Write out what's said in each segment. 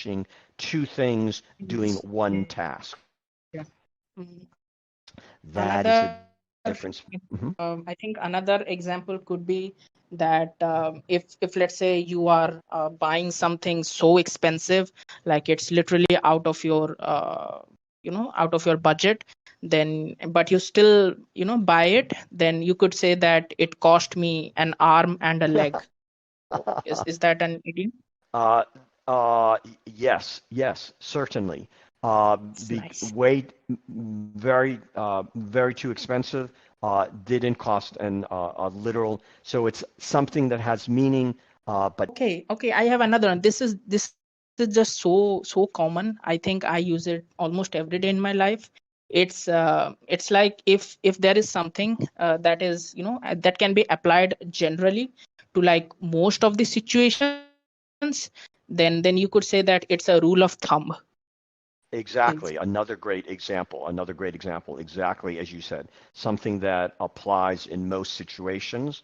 accomplishing two things doing Yes. one task. Yeah. Mm. That is the Another, difference. Mhm. I think another example could be that if let's say you are buying something so expensive, like it's literally out of your out of your budget, then but you still buy it, then you could say that it cost me an arm and a leg. So is that an idiom? Uh, yes, certainly. It's nice. Very too expensive. Didn't cost a literal. So it's something that has meaning. But Okay, I have another one. This is just so common. I think I use it almost every day in my life. It's like if there is something that is that can be applied generally to like most of the situations, then you could say that it's a rule of thumb. Is exactly, another great example. Another great example. Exactly as you said, something that applies in most situations.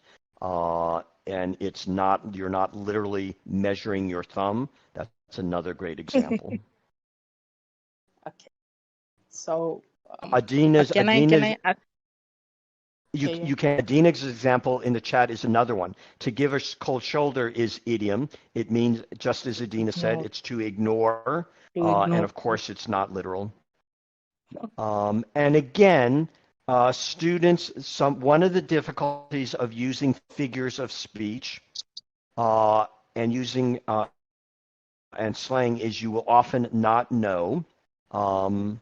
And you're not literally measuring your thumb. That's another great example. okay. So can Adina's I ask? You Yeah, you can Adina's example in the chat is another one. To give a cold shoulder is idiom. It means, just as Adina said, ignore it's to ignore, to and of ignore. course it's not literal. And again, students, one of the difficulties of using figures of speech and using and slang is you will often not know. Um,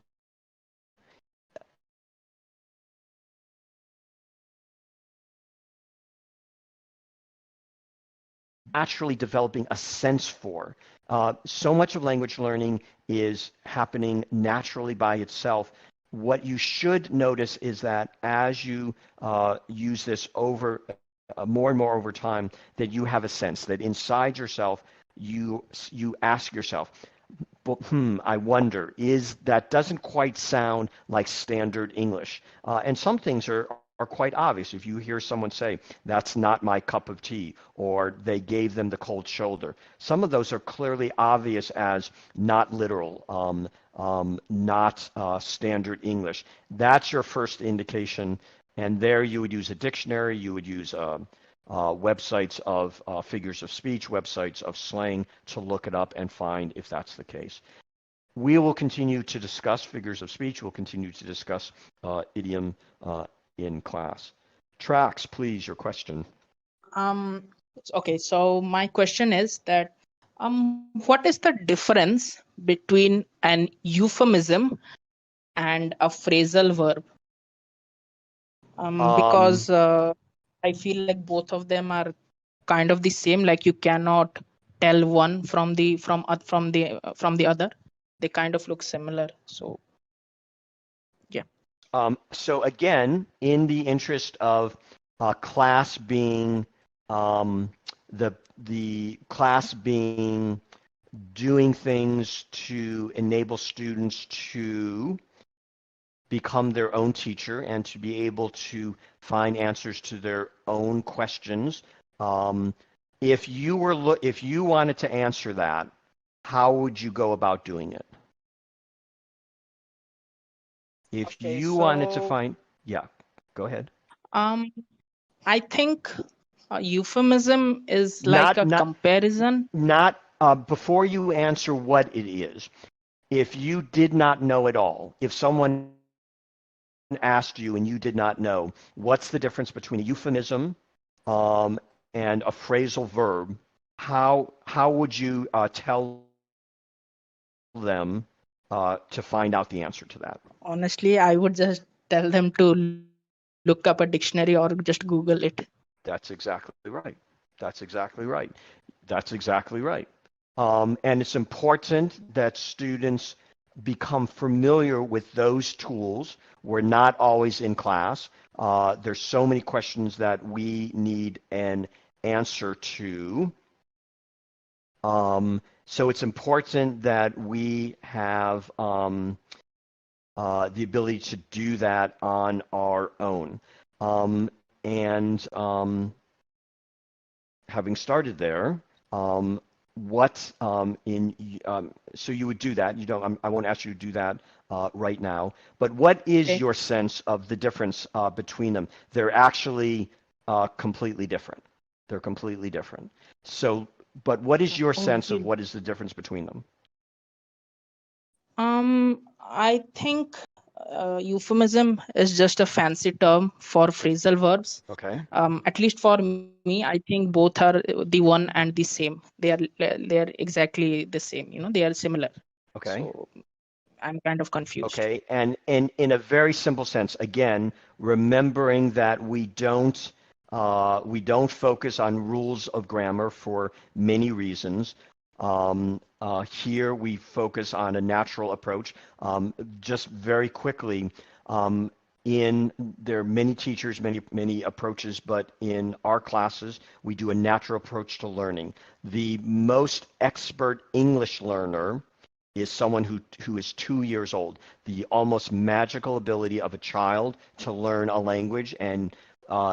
actually developing a sense for. So much of language learning is happening naturally by itself. What you should notice is that as you use this over more and more over time, that you have a sense that inside yourself, you ask yourself, well, I wonder, that doesn't quite sound like standard English. And some things are quite obvious. If you hear someone say, that's not my cup of tea, or they gave them the cold shoulder, some of those are clearly obvious as not literal, not standard English. That's your first indication. And there you would use a dictionary, you would use websites of figures of speech, websites of slang to look it up and find if that's the case. We will continue to discuss figures of speech. We'll continue to discuss idiom in class. Trax, please, your question. Um, okay, so my question is that what is the difference between an euphemism and a phrasal verb? Um, Because I feel like both of them are kind of the same. Like you cannot tell one from the other. They kind of look similar. So yeah. so again, in the interest of class being the class being doing things to enable students to become their own teacher and to be able to find answers to their own questions. Um, if you wanted to answer that, how would you go about doing it? If Okay, you wanted to so find, yeah, go ahead. um, I think euphemism is like Not, a not, comparison. not. Before you answer what it is, if you did not know at all, if someone asked you and you did not know, what's the difference between a euphemism and a phrasal verb? How would you tell them to find out the answer to that? Honestly, I would just tell them to look up a dictionary or just Google it. That's exactly right. That's exactly right. That's exactly right. And it's important that students become familiar with those tools. We're not always in class. There's so many questions that we need an answer to. So it's important that we have the ability to do that on our own. And having started there, what so you would do that. You don't. I won't ask you to do that right now. But what is Okay. your sense of the difference between them? They're actually completely different. They're completely different. So, but what is your sense of Okay. what is the difference between them? I think euphemism is just a fancy term for phrasal verbs. Okay. At least for me, I think both are the one and the same. They are exactly the same. They are similar. Okay. So I'm kind of confused. Okay, and in a very simple sense, again, remembering that we don't focus on rules of grammar for many reasons. Here we focus on a natural approach. Just very quickly, there are many teachers, many approaches, but in our classes we do a natural approach to learning. The most expert English learner is someone who is 2 years old. The almost magical ability of a child to learn a language, and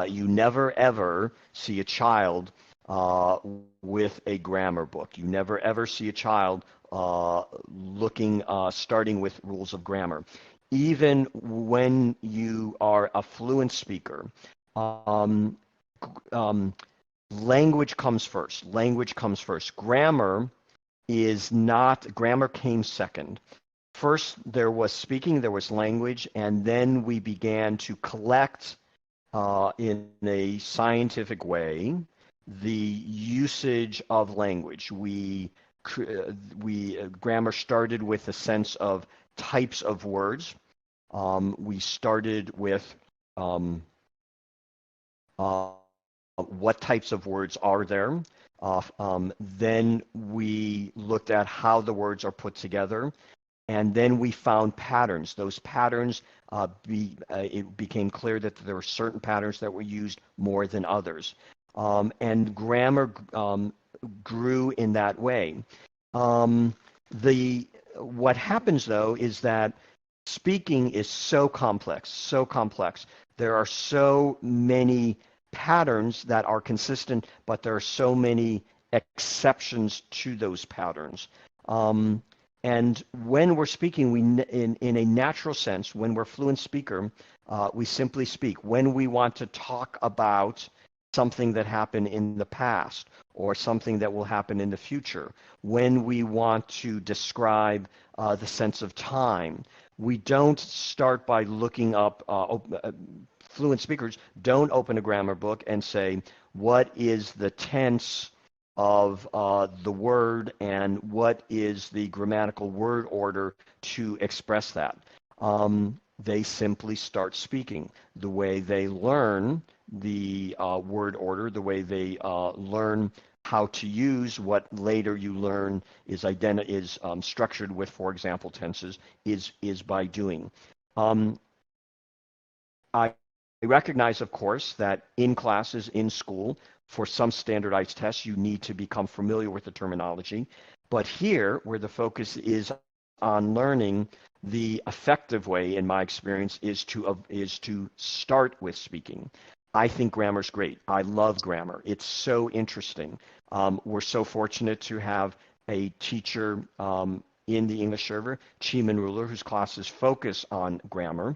you never ever see a child with a grammar book. You never ever see a child starting with rules of grammar. Even when you are a fluent speaker, um, um, language comes first. Language comes first. Grammar came second. First, there was speaking, there was language, and then we began to collect in a scientific way the usage of language. Grammar started with a sense of types of words. We started with um, uh, what types of words are there. Then we looked at how the words are put together, and then we found patterns. Those patterns, it became clear that there were certain patterns that were used more than others. And grammar grew in that way. Um, what happens though is that speaking is so complex, so complex. There are so many patterns that are consistent, but there are so many exceptions to those patterns. Um, and when we're speaking, in a natural sense, when we're fluent speaker, we simply speak. When we want to talk about something that happened in the past or something that will happen in the future, when we want to describe the sense of time, we don't start by looking up. Fluent speakers don't open a grammar book and say, what is the tense of the word and what is the grammatical word order to express that. They simply start speaking. The way they learn the word order, the way they learn how to use what later you learn is structured with, for example, tenses, is by doing. Um, I recognize, of course, that in classes, in school, for some standardized tests, you need to become familiar with the terminology. But here, where the focus is on learning, the effective way, in my experience, is to start with speaking. I think grammar's great. I love grammar. It's so interesting. We're so fortunate to have a teacher in the English server, Chi-Min Ruler, whose classes focus on grammar.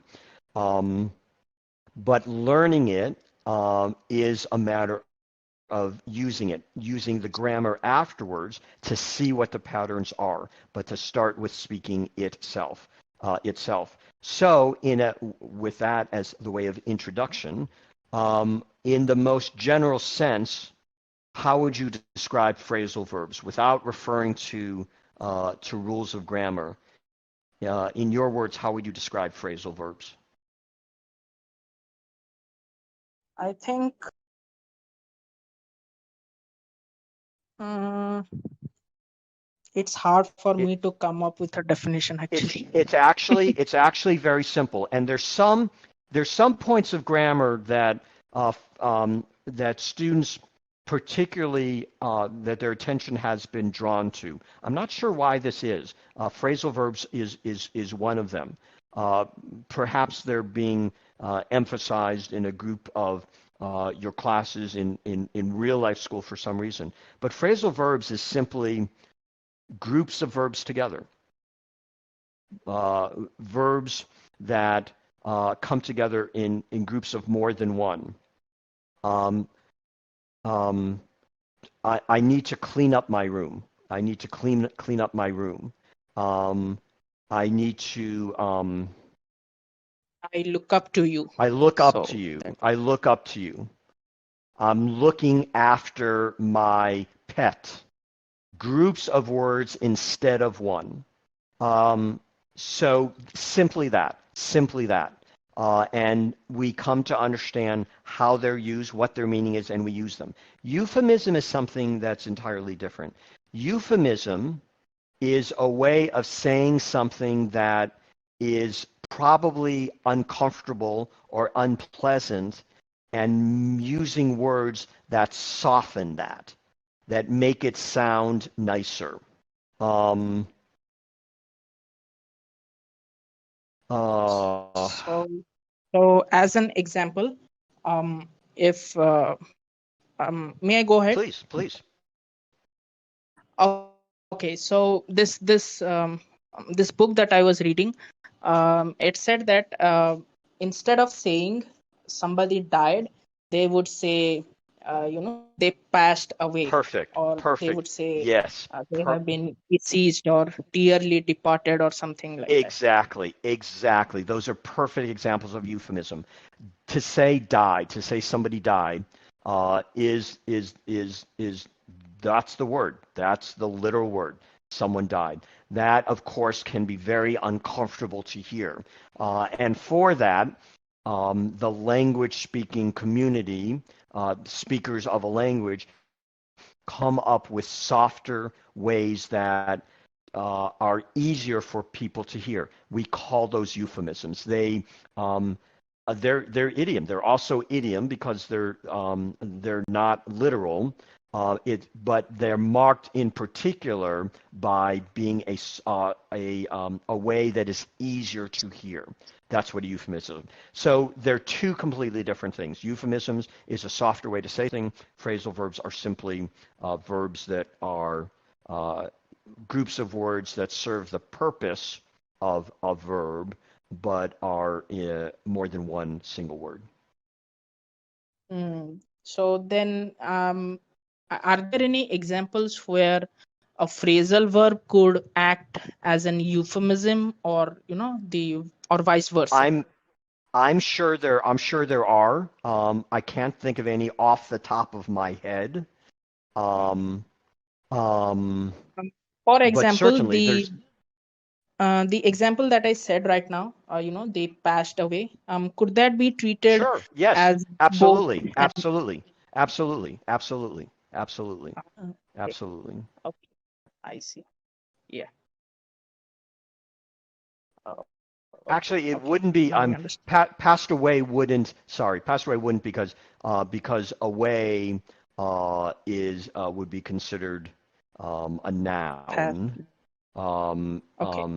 But learning it is a matter of using the grammar afterwards to see what the patterns are, but to start with speaking itself. So, with that as the way of introduction, in the most general sense, how would you describe phrasal verbs without referring to rules of grammar? In your words, how would you describe phrasal verbs? I think um, it's hard for It, me to come up with a definition It's actually. it's actually it's actually very simple, and there's some points of grammar that students particularly that their attention has been drawn to. I'm not sure why this is. Phrasal verbs is one of them. Uh, Perhaps they're being emphasized in a group of your classes in real life school for some reason. But phrasal verbs is simply groups of verbs together, verbs that come together in groups of more than one. Um, um, I need to clean up my room. I need to clean up my room. Um, I need to. I look up to you. I look up to So you. that. I look up to you. I'm looking after my pet. Groups of words instead of one. Um, so simply that, simply that. And we come to understand how they're used, what their meaning is, and we use them. Euphemism is something that's entirely different. Euphemism is a way of saying something that is probably uncomfortable or unpleasant and using words that soften that make it sound nicer. Um, So so as an example, if may I go ahead? please, please. Okay, so this book that I was reading, it said that instead of saying somebody died, they would say, they passed away, Perfect, or they would perfect. say Yes, they have been deceased or dearly departed or something like that. exactly, exactly. Those are perfect examples of euphemism. To say died, to say somebody died, is that's the word. That's the literal word. Someone died. That, of course, can be very uncomfortable to hear. And for that, the language speaking community, speakers of a language, come up with softer ways that are easier for people to hear. We call those euphemisms. They're idiom. They're also idiom because they're not literal. But they're marked in particular by being a way that is easier to hear. That's what a euphemism. So they're two completely different things. Euphemisms is a softer way to say things. Phrasal verbs are simply verbs that are uh, groups of words that serve the purpose of a verb, but are more than one single word. So then, are there any examples where a phrasal verb could act as an euphemism, or or vice versa? I'm I'm sure there are. I can't think of any off the top of my head. Um, um, Um, for but example, certainly there's the example that I said right now, they passed away. Could that be treated sure, yes, as both absolutely, an absolutely, absolutely, absolutely, absolutely, okay, absolutely. okay, I see. Yeah. Oh, okay, Actually, it okay. wouldn't be. Now I understand. Passed away wouldn't. Sorry, passed away wouldn't because away is would be considered a Pass. noun. Um, Okay.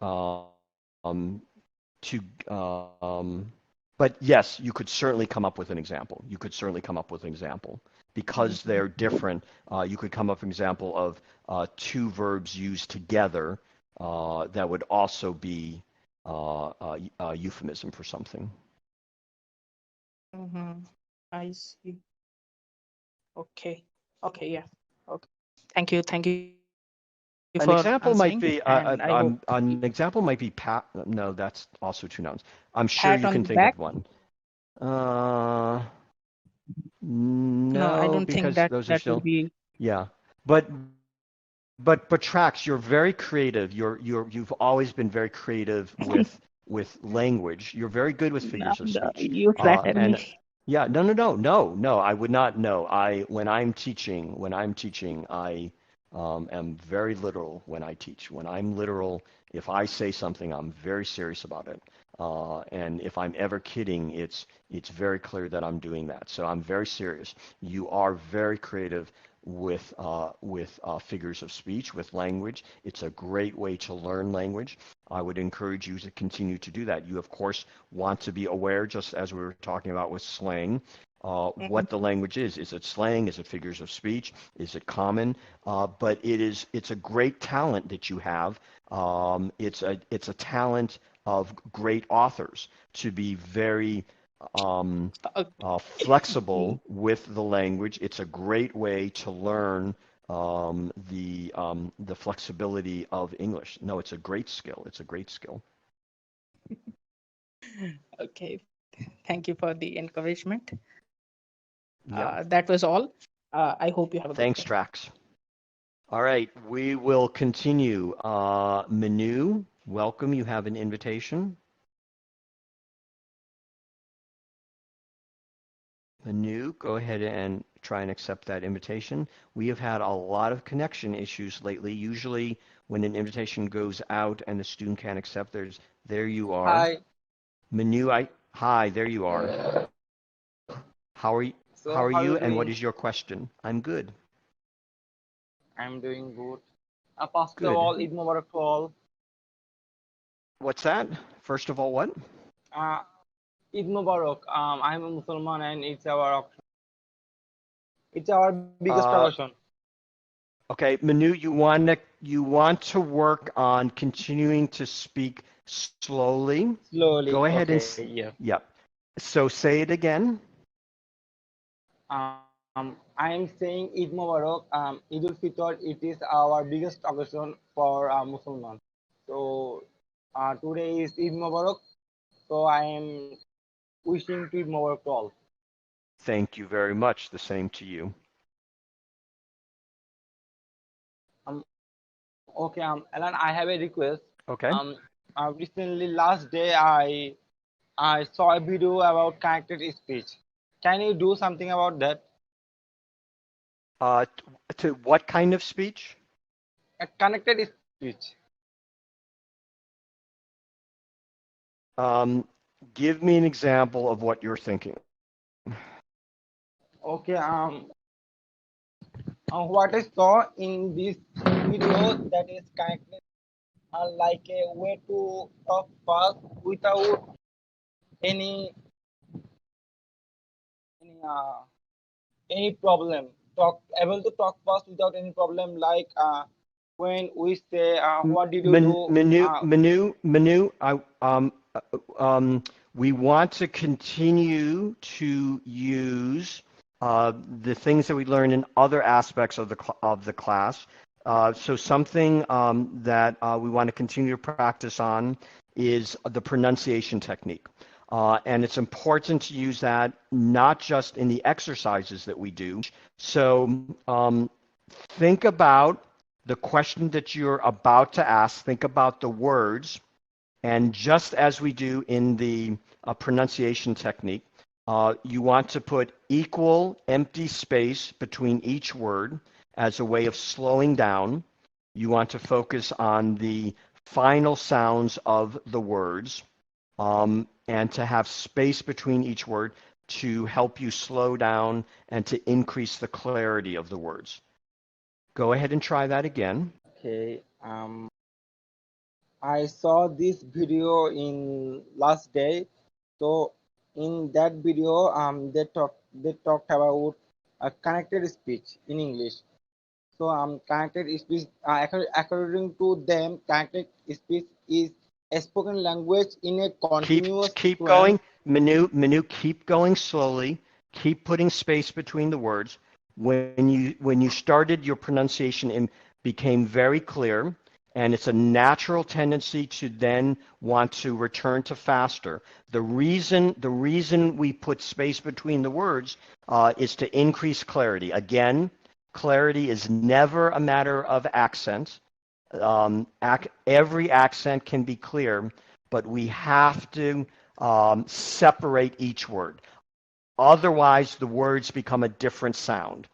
um, um, to but yes, you could certainly come up with an example. You could certainly come up with an example because they're different. You could come up with an example of two verbs used together that would also be a euphemism for something. Mm-hmm. I see. Okay. Okay. Yeah. Okay. Thank you for answering, An and example I might hope be an example might be pat. No, that's also two nouns. I'm sure pat you on can the think back. of one. Uh, No, I no, don't think because that those are that would still be. yeah. But but Trax, you're very creative. You've always been very creative with language. You're very good with No, figures of no, speech. you flatter And me. yeah, no. I would not know. When I'm teaching, I am very literal when I teach. When I'm literal, if I say something, I'm very serious about it. And if I'm ever kidding, it's very clear that I'm doing that. So I'm very serious. You are very creative. with figures of speech, with language. It's a great way to learn language. I would encourage you to continue to do that. You, of course, want to be aware, just as we were talking about with slang, Mhm. what the language is. Is it slang? Is it figures of speech? Is it common? But it's a great talent that you have. It's a talent of great authors to be very um, Mm. flexible with the language. It's a great way to learn the flexibility of English. No, it's a great skill. It's a great skill. Okay, thank you for the encouragement. Yep. That was all. I hope you have a good Thanks, day. Trax. All right, we will continue. Manu, welcome. You have an invitation. Manu, go ahead and try and accept that invitation. We have had a lot of connection issues lately. Usually when an invitation goes out and the student can't accept, there you are. Hi. Manu, hi, there you are. How are you, how So are how are you you and what doing? is your question? I'm good. I'm doing good. First of Good. all, Eid Mubarak to all. What's that? First of all, what? Uh, Eid Mubarak. I'm a Muslim and it's our biggest Uh, occasion. okay, Manu, you want to work on continuing to speak slowly. Slowly. Go ahead and, Okay. Yeah. yep. So say it again. I'm saying Eid Mubarak. Eid ul Fitr. It is our biggest occasion for Muslims. So today is Eid Mubarak. So I am wishing to Eid Mubarak to all. Thank you very much. The same to you. Um, okay. Alan, I have a request. Okay. Um, Recently, last day, I saw a video about connected speech. Can you do something about that? Uh, to what kind of speech? A connected speech. Um, give me an example of what you're thinking. Okay. What I saw in this video that is connected, like a way to talk fast without any any uh, any problem. Talk able to talk fast without any problem. Like when we say, "What did you do?" Manu, we want to continue to use the things that we learn in other aspects of the class. So something that we want to continue to practice on is the pronunciation technique. And it's important to use that not just in the exercises that we do. So think about the question that you're about to ask, think about the words, and just as we do in the pronunciation technique, you want to put equal empty space between each word as a way of slowing down. You want to focus on the final sounds of the words and to have space between each word to help you slow down and to increase the clarity of the words. Go ahead and try that again. Okay. I saw this video in last day. So in that video, they talked about connected speech in English. So connected speech, according to them, connected speech is a spoken language in a continuous Keep sequence. going. Manu, keep going slowly. Keep putting space between the words. When you started, your pronunciation became very clear, and it's a natural tendency to then want to return to faster. The reason we put space between the words is to increase clarity. Again, clarity is never a matter of accent. Every accent can be clear, but we have to separate each word. Otherwise, the words become a different sound.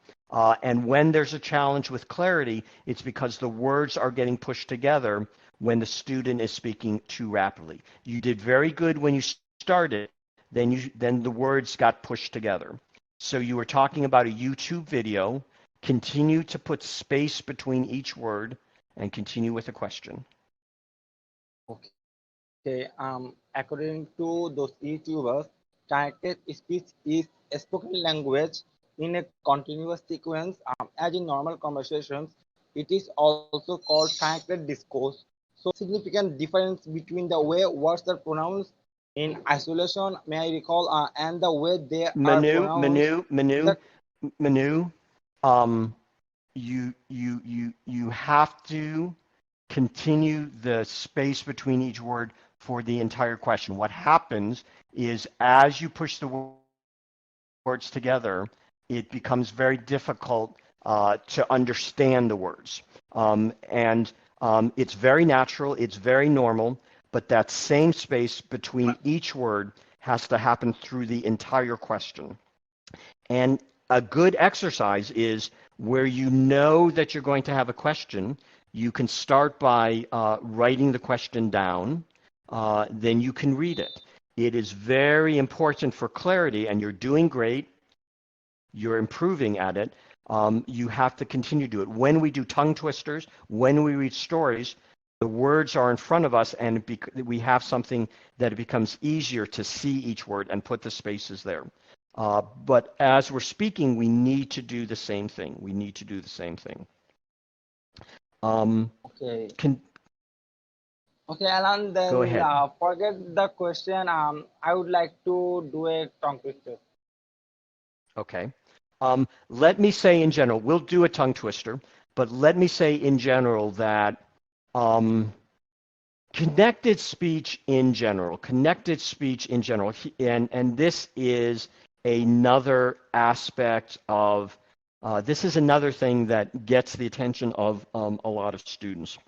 And when there's a challenge with clarity, it's because the words are getting pushed together when the student is speaking too rapidly. You did very good when you started, then the words got pushed together. So you were talking about a YouTube video. Continue to put space between each word and continue with a question. Okay, according to those YouTubers, connected speech is a spoken language in a continuous sequence. As in normal conversations, it is also called connected discourse. So, significant difference between the way words are pronounced in isolation, may I recall, and the way they are pronounced. Manu, you have to continue the space between each word for the entire question. What happens is as you push the words together, it becomes very difficult to understand the words. It's very natural, it's very normal, but that same space between each word has to happen through the entire question. And a good exercise is where you know that you're going to have a question, you can start by writing the question down, then you can read it. It is very important for clarity, and you're doing great. You're improving at it. You have to continue to do it. When we do tongue twisters, when we read stories, the words are in front of us, and we have something that it becomes easier to see each word and put the spaces there. But as we're speaking, we need to do the same thing. We need to do the same thing. Okay. Okay, Alan, then Go ahead. forget the question. I would like to do a tongue twister. Okay. Let me say in general, we'll do a tongue twister, but let me say in general that connected speech in general, and this is another aspect of, this is another thing that gets the attention of a lot of students.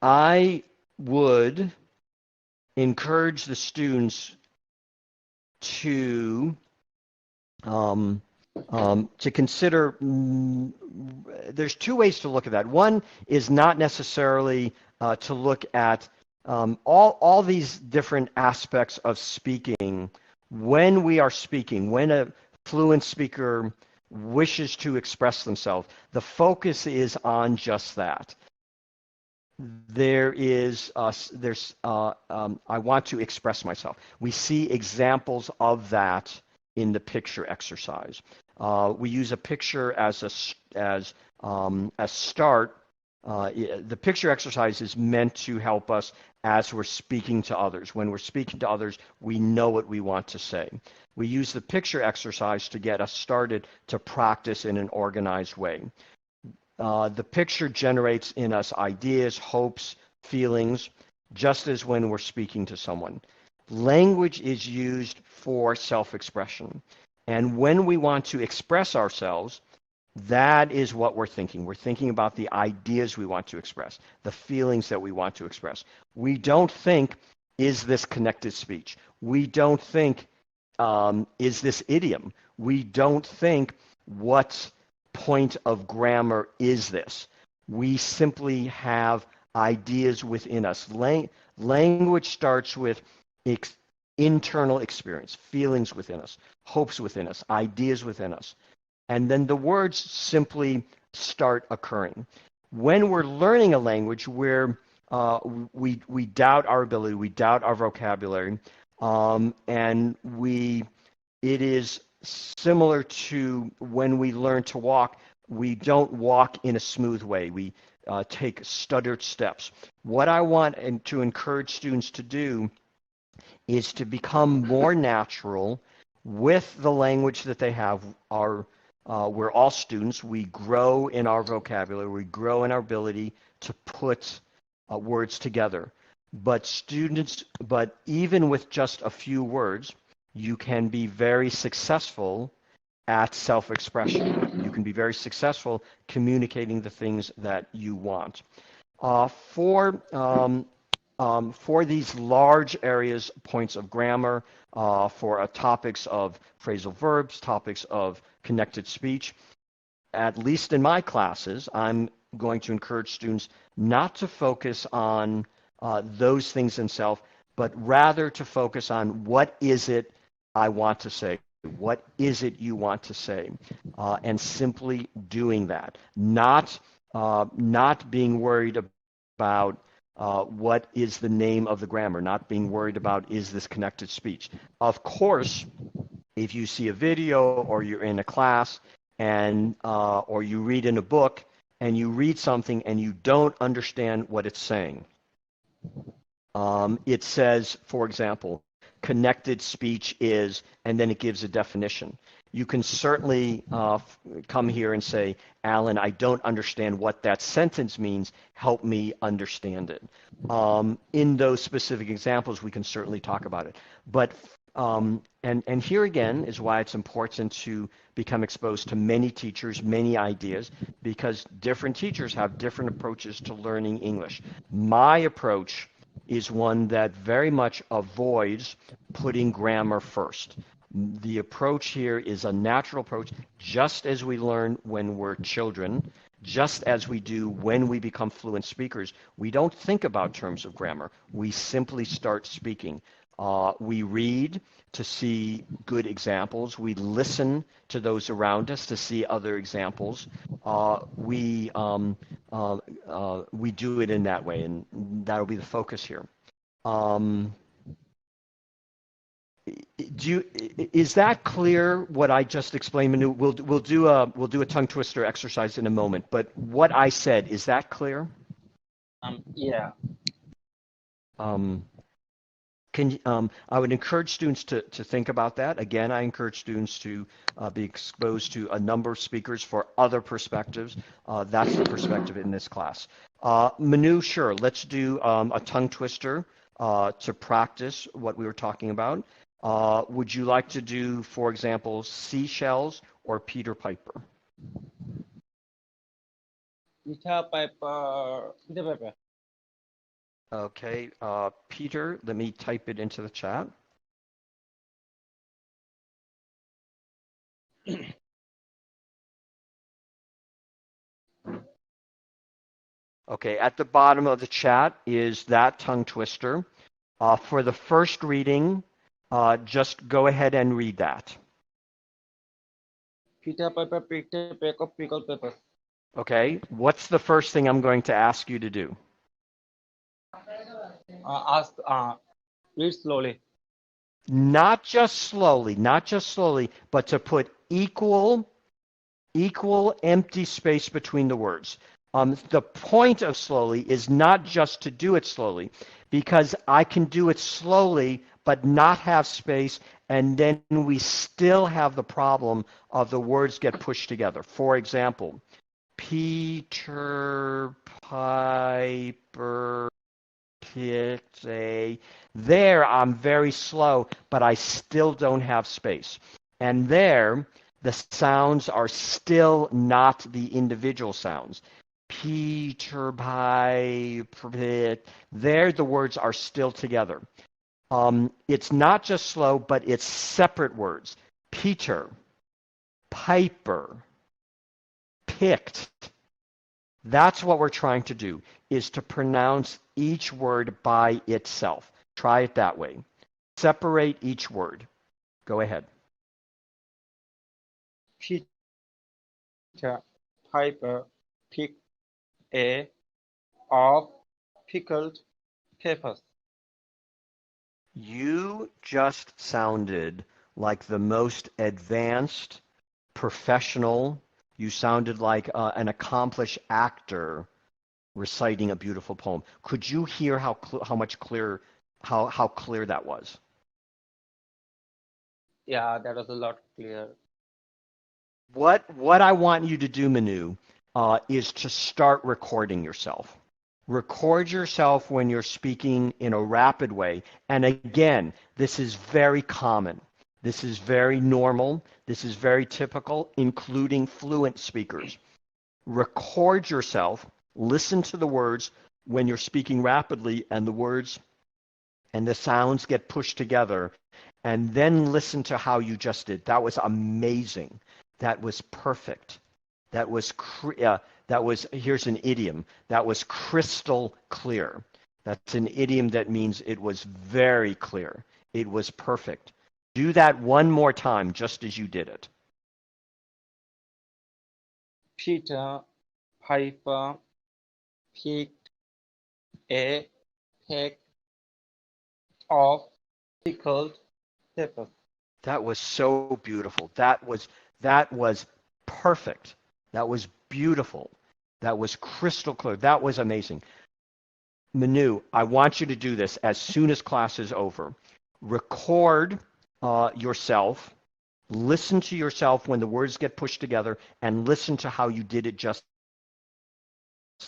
I would encourage the students to consider, there's two ways to look at that. One is not necessarily to look at all these different aspects of speaking. When we are speaking, when a fluent speaker wishes to express themselves, the focus is on just that. I want to express myself. We see examples of that in the picture exercise. We use a picture as a start. The picture exercise is meant to help us as we're speaking to others. When we're speaking to others, we know what we want to say. We use the picture exercise to get us started to practice in an organized way. The picture generates in us ideas, hopes, feelings, just as when we're speaking to someone. Language is used for self-expression. And when we want to express ourselves, that is what we're thinking. We're thinking about the ideas we want to express, the feelings that we want to express. We don't think, is this connected speech? We don't think, is this idiom? We don't think, what point of grammar is this? We simply have ideas within us. Language starts with internal experience, feelings within us, hopes within us, ideas within us. And then the words simply start occurring. When we're learning a language where we doubt our ability, we doubt our vocabulary, and it is similar to when we learn to walk. We don't walk in a smooth way. We take stuttered steps. What I want to encourage students to do is to become more natural with the language that they have. We're all students. We grow in our vocabulary. We grow in our ability to put words together. But even with just a few words, you can be very successful at self-expression. You can be very successful communicating the things that you want. For these large areas, points of grammar, for topics of phrasal verbs, topics of connected speech, at least in my classes, I'm going to encourage students not to focus on those things themselves, but rather to focus on what is it I want to say. What is it you want to say? And simply doing that, not being worried about what is the name of the grammar, not being worried about is this connected speech. Of course, if you see a video or you're in a class and or you read in a book and you read something and you don't understand what it's saying, it says, for example, connected speech is, and then it gives a definition. You can certainly come here and say, Alan, I don't understand what that sentence means. Help me understand it. In those specific examples, we can certainly talk about it. But and here again is why it's important to become exposed to many teachers, many ideas, because different teachers have different approaches to learning English. My approach is one that very much avoids putting grammar first. The approach here is a natural approach, just as we learn when we're children, just as we do when we become fluent speakers. We don't think about terms of grammar. We simply start speaking. We read to see good examples. We listen to those around us to see other examples. We do it in that way, and that'll be the focus here. Is that clear what I just explained, Manu? We'll do a tongue twister exercise in a moment, but what I said, is that clear? Yeah. I would encourage students to think about that. Again, I encourage students to be exposed to a number of speakers for other perspectives. That's the perspective in this class. Manu, sure, let's do a tongue twister to practice what we were talking about. Would you like to do, for example, seashells or Peter Piper? Peter Piper. Peter Piper. Okay, Peter, let me type it into the chat. Okay, at the bottom of the chat is that tongue twister. For the first reading, just go ahead and read that. Peter Piper picked a peck of pickled peppers. Okay, what's the first thing I'm going to ask you to do? Read slowly. Not just slowly, but to put equal empty space between the words. The point of slowly is not just to do it slowly, because I can do it slowly but not have space, and then we still have the problem of the words get pushed together. For example, Peter Piper picked a. There I'm very slow, but I still don't have space. And there, the sounds are still not the individual sounds. Peter Piper. There, the words are still together. It's not just slow, but it's separate words. Peter, Piper, picked. That's what we're trying to do, is to pronounce each word by itself. Try it that way. Separate each word. Go ahead. Peter Piper picked a of pickled peppers. You just sounded like the most advanced professional. You sounded like an accomplished actor reciting a beautiful poem. Could you hear how clear that was? Yeah, that was a lot clear. What I want you to do, Manu, is to start recording yourself. Record yourself when you're speaking in a rapid way. And again, this is very common. This is very normal. This is very typical, including fluent speakers. Record yourself. Listen to the words when you're speaking rapidly, and the words and the sounds get pushed together. And then listen to how you just did. That was amazing. That was perfect. That was here's an idiom. That was crystal clear. That's an idiom that means it was very clear. It was perfect. Do that one more time, just as you did it. Peter, Piper, picked a peck of pickled peppers. That was so beautiful. That was perfect. That was beautiful. That was crystal clear. That was amazing. Manu, I want you to do this as soon as class is over. Record yourself. Listen to yourself when the words get pushed together, and listen to how you did it just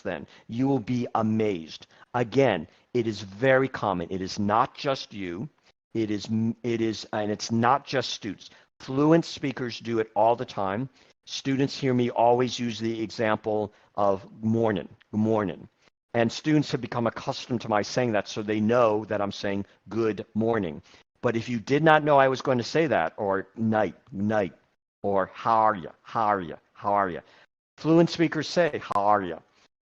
then. You will be amazed. Again, it is very common. It is not just you. It is, and it's not just students. Fluent speakers do it all the time. Students hear me always use the example of morning, good morning. And students have become accustomed to my saying that, so they know that I'm saying good morning. But if you did not know I was going to say that, or night, or how are you, how are you? Fluent speakers say, how are you?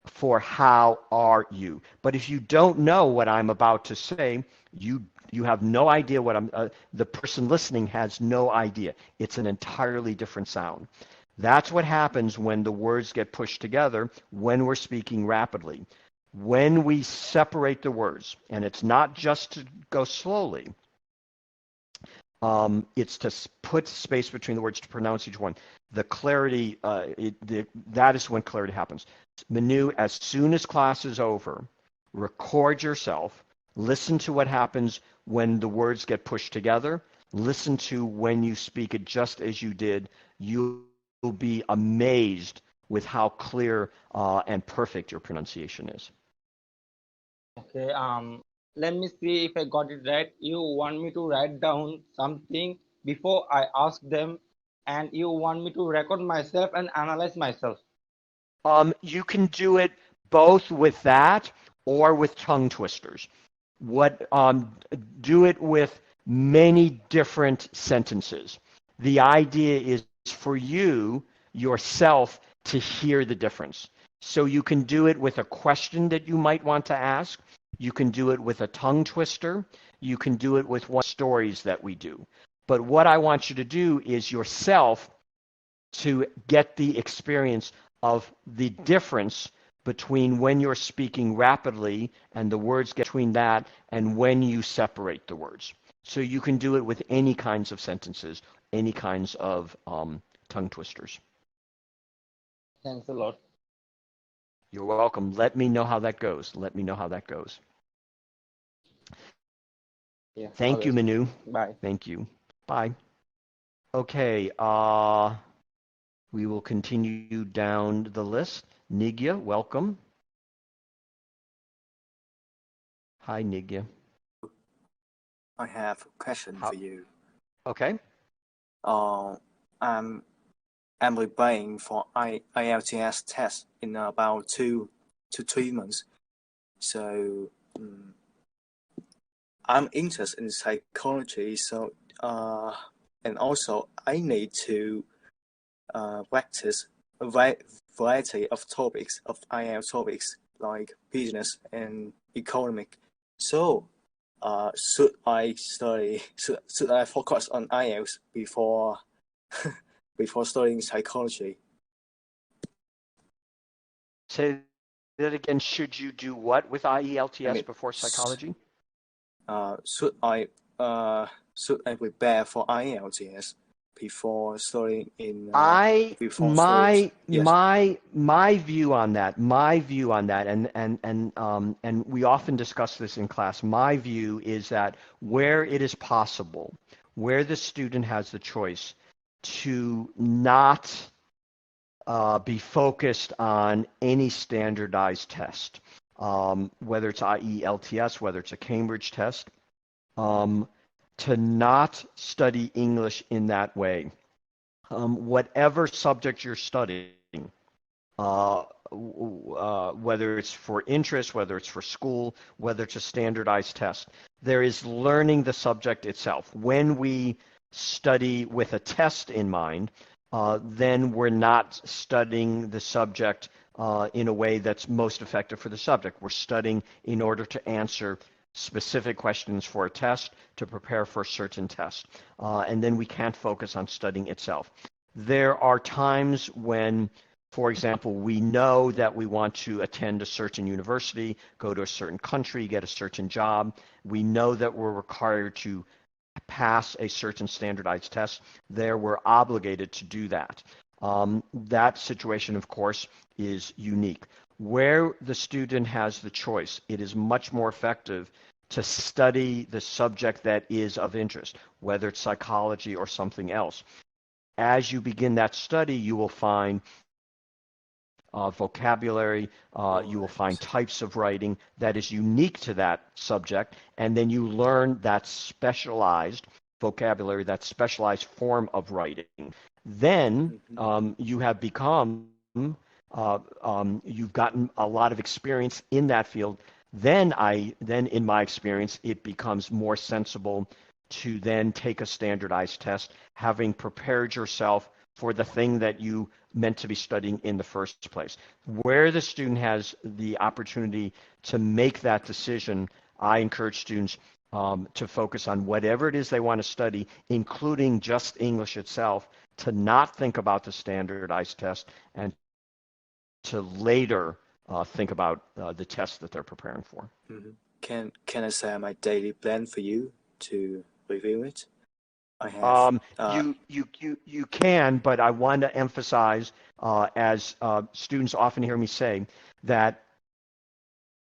For how are you? But if you don't know what I'm about to say, you have no idea what the person listening has no idea. It's an entirely different sound. That's what happens when the words get pushed together when we're speaking rapidly. When we separate the words, and it's not just to go slowly, it's to put space between the words to pronounce each one. The clarity, that is when clarity happens. Manu, as soon as class is over, record yourself, listen to what happens when the words get pushed together, listen to when you speak it just as you did. You will be amazed with how clear and perfect your pronunciation is. Okay, let me see if I got it right. You want me to write down something before I ask them, and you want me to record myself and analyze myself. You can do it both with that or with tongue twisters. Do it with many different sentences. The idea is for you yourself to hear the difference. So you can do it with a question that you might want to ask. You can do it with a tongue twister. You can do it with one of the stories that we do. But what I want you to do is yourself to get the experience of the difference between when you're speaking rapidly and the words get between that and when you separate the words. So you can do it with any kinds of sentences, any kinds of tongue twisters. Thanks a lot. You're welcome. Let me know how that goes. Let me know how that goes. Yeah. Thank you, Manu. Bye. Thank you. Bye. Okay. We will continue down the list. Nigya, welcome. Hi, Nigya. I have a question for you. Okay. I'm preparing for IELTS test in about 2 to 3 months. So I'm interested in psychology. So and also I need to practice a variety of topics of IELTS topics like business and economic. So should I study? Should I focus on IELTS before before studying psychology? Say that again. Should you do what with IELTS before psychology? Should I prepare for IELTS before studying in my view on that, and we often discuss this in class. My view is that where it is possible, where the student has the choice to not be focused on any standardized test, whether it's IELTS, whether it's a Cambridge test, to not study English in that way. Whatever subject you're studying, whether it's for interest, whether it's for school, whether it's a standardized test, there is learning the subject itself. When we study with a test in mind, then we're not studying the subject in a way that's most effective for the subject. We're studying in order to answer specific questions for a test to prepare for a certain test. And then we can't focus on studying itself. There are times when, for example, we know that we want to attend a certain university, go to a certain country, get a certain job. We know that we're required to pass a certain standardized test. There, we're obligated to do that. That situation, of course, is unique. Where the student has the choice, it is much more effective to study the subject that is of interest, whether it's psychology or something else. As you begin that study, you will find vocabulary, you will find types of writing that is unique to that subject, and then you learn that specialized vocabulary, that specialized form of writing. Then you have become, you've gotten a lot of experience in that field. Then in my experience, it becomes more sensible to then take a standardized test, having prepared yourself for the thing that you meant to be studying in the first place. Where the student has the opportunity to make that decision, I encourage students to focus on whatever it is they want to study, including just English itself, to not think about the standardized test and to later think about the test that they're preparing for. Can I say my daily plan for you to review it? I have. You can, but I want to emphasize, as students often hear me say, that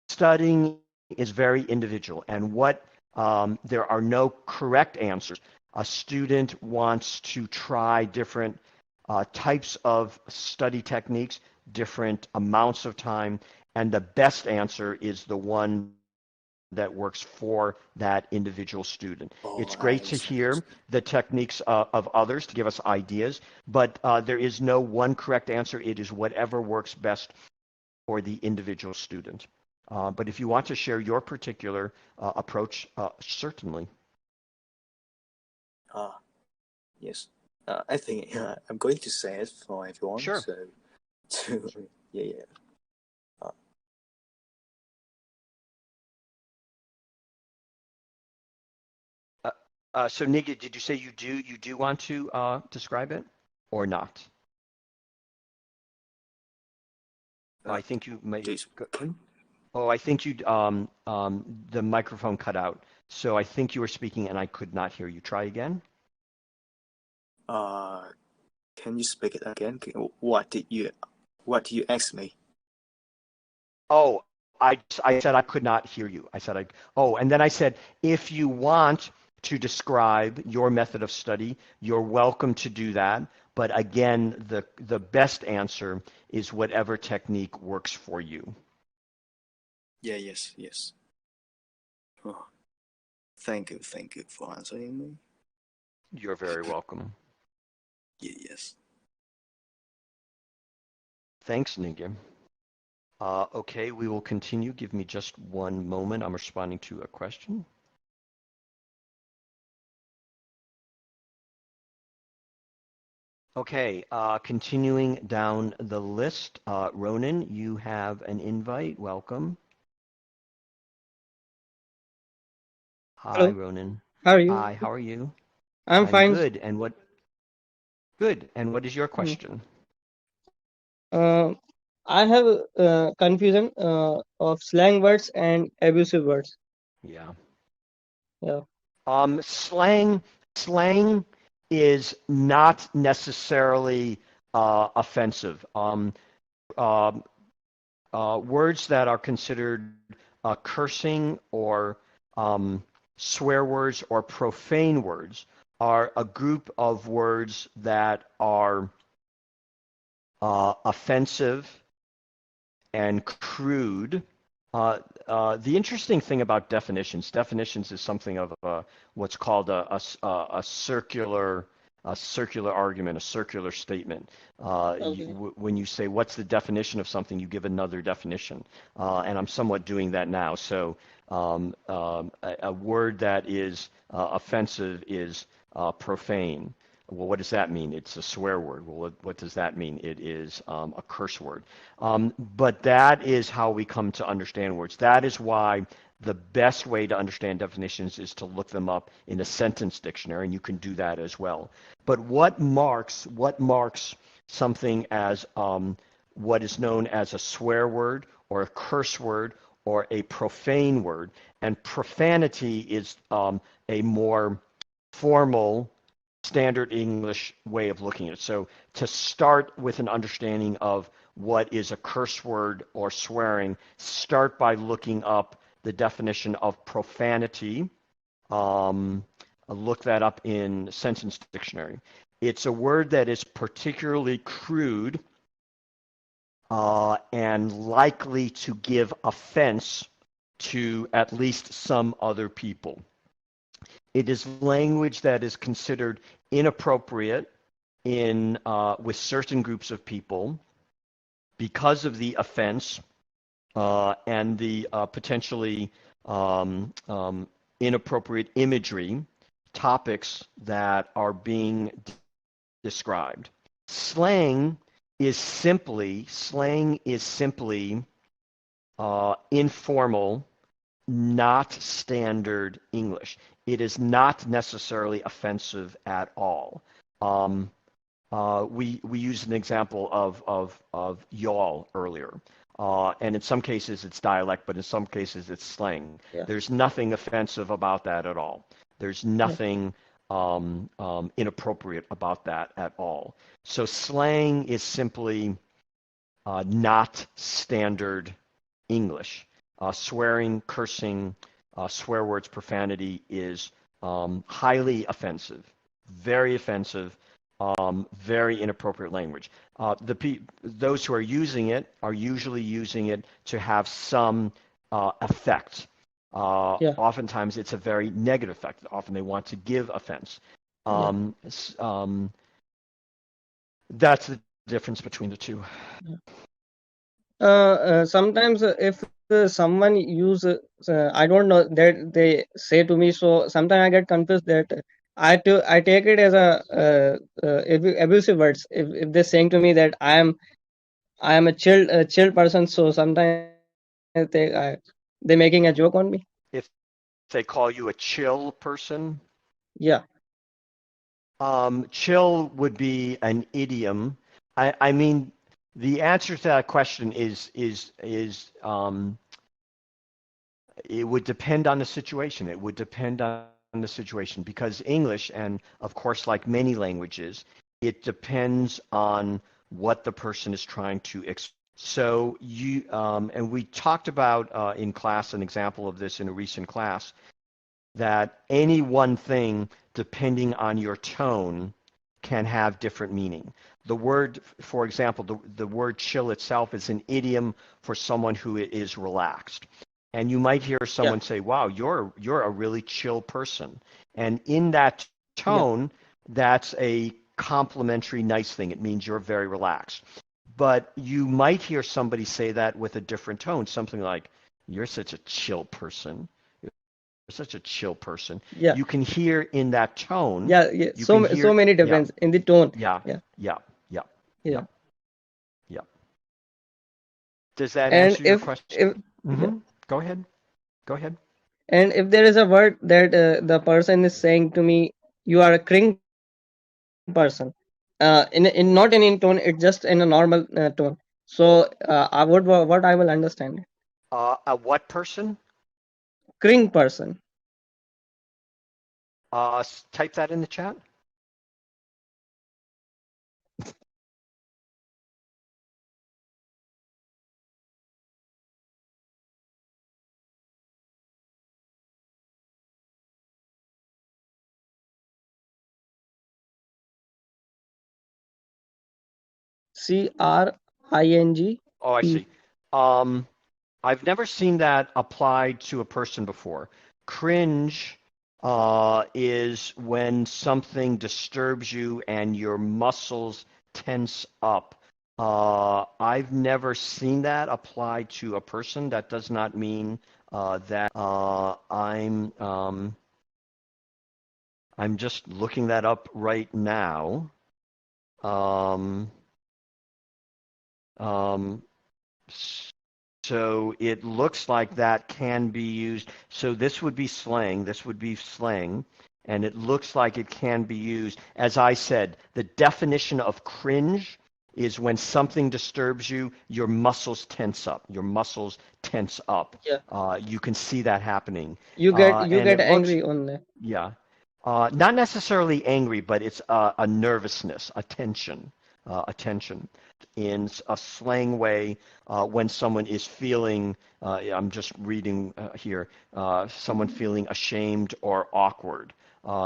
studying is very individual, and there are no correct answers. A student wants to try different types of study techniques, different amounts of time, and the best answer is the one that works for that individual student. It's great to hear the techniques of others to give us ideas, but there is no one correct answer. It is whatever works best for the individual student. But if you want to share your particular approach, certainly. Yes. I think I'm going to say it for everyone. Sure. So, yeah. So Nigga, did you say you do want to describe it or not? I think you may. Oh, I think you the microphone cut out. So I think you were speaking and I could not hear you. Try again. Can you speak it again? What did you ask me? Oh, I said I could not hear you. I said and then I said, if you want to describe your method of study, you're welcome to do that. But again, the best answer is whatever technique works for you. Yeah, yes. Oh, thank you for answering me. You're very welcome. Yes. Thanks, Nigel. Okay, we will continue. Give me just one moment. I'm responding to a question. Okay, continuing down the list. Ronan, you have an invite. Welcome. Hi, Hello. Ronan. How are you? Hi, how are you? I'm fine. Good. And what is your question? I have confusion of slang words and abusive words. Yeah. Yeah. Slang is not necessarily offensive. Words that are considered cursing or swear words or profane words are a group of words that are offensive and crude. The interesting thing about definitions is something of what's called a circular argument, a circular statement. Okay. When you say what's the definition of something, you give another definition, and I'm somewhat doing that now. So a word that is offensive is profane. Well, what does that mean? It's a swear word. Well, what does that mean? It is a curse word. But that is how we come to understand words. That is why the best way to understand definitions is to look them up in a sentence dictionary, and you can do that as well. But what marks something as what is known as a swear word or a curse word or a profane word? And profanity is a more formal standard English way of looking at it. So to start with an understanding of what is a curse word or swearing, start by looking up the definition of profanity. Look that up in Sentence Dictionary. It's a word that is particularly crude and likely to give offense to at least some other people. It is language that is considered inappropriate in with certain groups of people because of the offense and the potentially inappropriate imagery, topics that are being described. Slang is simply informal, not standard English. It is not necessarily offensive at all. We used an example of y'all earlier. And in some cases it's dialect, but in some cases it's slang. Yeah. There's nothing offensive about that at all. There's nothing inappropriate about that at all. So slang is simply not standard English. Swearing, cursing, swear words, profanity is highly offensive, very inappropriate language. Those who are using it are usually using it to have some effect. Oftentimes it's a very negative effect. Often they want to give offense. That's the difference between the two. Sometimes if someone use I don't know that they say to me, so sometimes I get confused that I take it as a abusive words if they're saying to me that I am a chill person, so sometimes they're making a joke on me. If they call you a chill person, yeah, chill would be an idiom. I mean, the answer to that question is it would depend on the situation. It would depend on the situation because English, and of course, like many languages, it depends on what the person is trying to express. So you and we talked about in class an example of this in a recent class, that any one thing, depending on your tone, can have different meaning. The word, for example, the word chill itself is an idiom for someone who is relaxed. And you might hear someone say, wow, you're a really chill person. And in that tone, that's a complimentary, nice thing. It means you're very relaxed. But you might hear somebody say that with a different tone, something like, you're such a chill person. You're such a chill person. Yeah. You can hear in that tone. Yeah. So many difference in the tone. Yeah. Does that and answer your question? Go ahead. And if there is a word that the person is saying to me, you are a cring person, in not in tone, it's just in a normal tone. So what I will understand. A what person? Cring person. Type that in the chat. CRING. Oh, I see. I've never seen that applied to a person before. Cringe is when something disturbs you and your muscles tense up. I've never seen that applied to a person. That does not mean that I'm just looking that up right now. So it looks like that can be used. So this would be slang. This would be slang. And it looks like it can be used. As I said, the definition of cringe is when something disturbs you, your muscles tense up. Your muscles tense up. Yeah. You can see that happening. You And get it looks, angry on that. yeah. Not necessarily angry, but it's a nervousness, a tension, in a slang way when someone is feeling, I'm just reading here, someone feeling ashamed or awkward.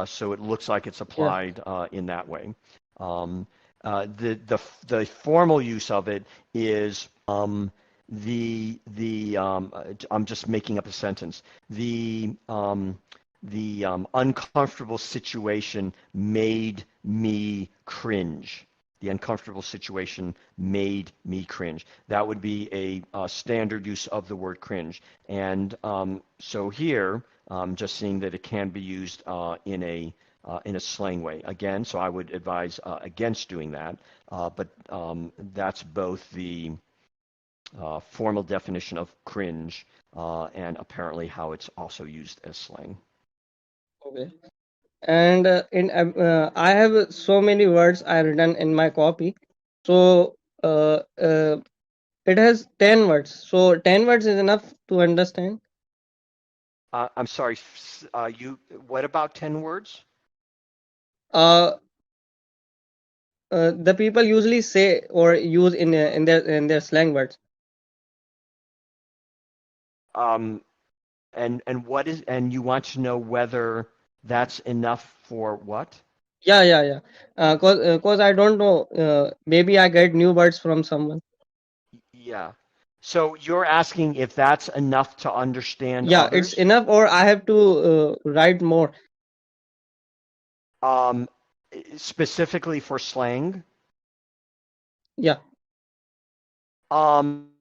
So it looks like it's Yeah. applied in that way. The formal use of it is I'm just making up a sentence. The uncomfortable situation made me cringe. The uncomfortable situation made me cringe. That would be a standard use of the word cringe. And so here, just seeing that it can be used in a slang way. Again, so I would advise against doing that. But that's both the formal definition of cringe and apparently how it's also used as slang. Okay. And I have so many words I written in my copy. So it has 10 words. So 10 words is enough to understand. I'm sorry. What about 10 words? Uh, the people usually say or use in their slang words. And you want to know whether that's enough for what? Yeah. Cause I don't know. Maybe I get new words from someone. Yeah. So you're asking if that's enough to understand Yeah, it's others? enough, or I have to write more. Um, Specifically for slang? Yeah. Um,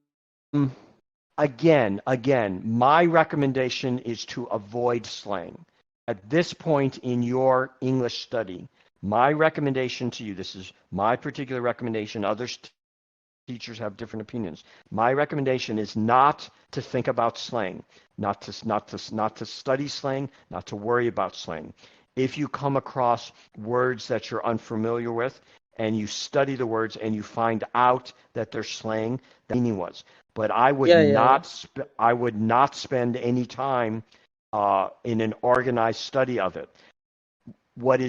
again, my recommendation is to avoid slang. At this point in your English study, my recommendation to you, this is my particular recommendation, others teachers have different opinions. My recommendation is not to think about slang, not to study slang, not to worry about slang. If you come across words that you're unfamiliar with and you study the words and you find out that they're slang, the meaning was. But I would Yeah. I would not spend any time in an organized study of it. What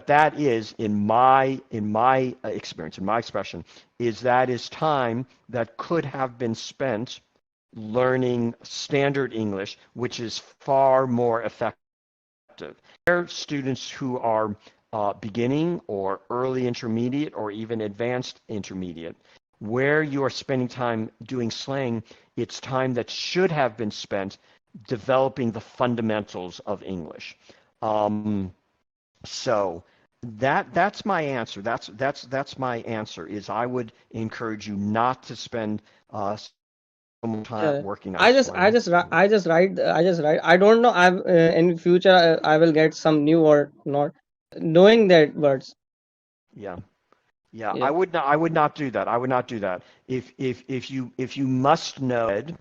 that is in my experience, in my expression, is time that could have been spent learning standard English, which is far more effective. There are students who are beginning or early intermediate or even advanced intermediate, where you are spending time doing slang, it's time that should have been spent developing the fundamentals of English. So that's my answer. That's my answer. Is I would encourage you not to spend so much time Yeah. working on I just slang. I just write. I don't know. I've in future I will get some new or not knowing that words. Yeah. Yeah. I would not do that. I would not do that. If you must know it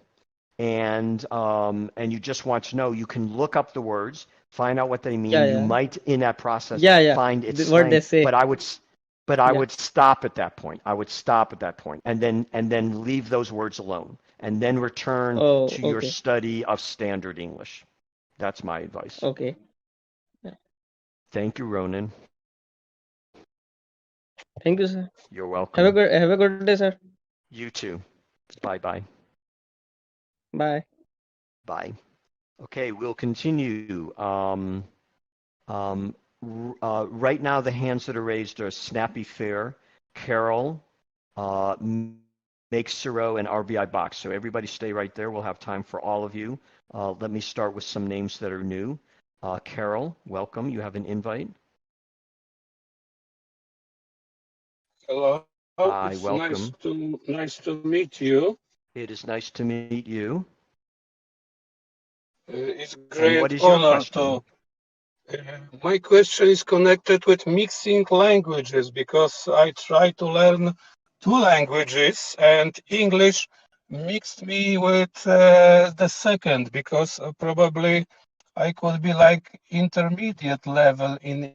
and you just want to know, you can look up the words, find out what they mean. You Yeah. might in that process Yeah. find it's What they slang, say. but I Yeah. would stop at that point. I would stop at that point and then leave those words alone and then return Oh, to your okay. study of standard English. That's my advice. Okay. Yeah. Thank you, Ronan. Thank you, sir. You're welcome. Have a good day, sir. You too. Bye-bye. Bye. Bye. Okay, we'll continue. Right now, the hands that are raised are Snappy Fair, Carol, Make Siro, and RBI Box. So everybody stay right there. We'll have time for all of you. Let me start with some names that are new. Carol, welcome. You have an invite. Hello. Hi, It's welcome. nice to meet you. It is nice to meet you. It's And great what is your honor question? my question is connected with mixing languages because I try to learn two languages and English mixed me with the second because probably I could be like intermediate level in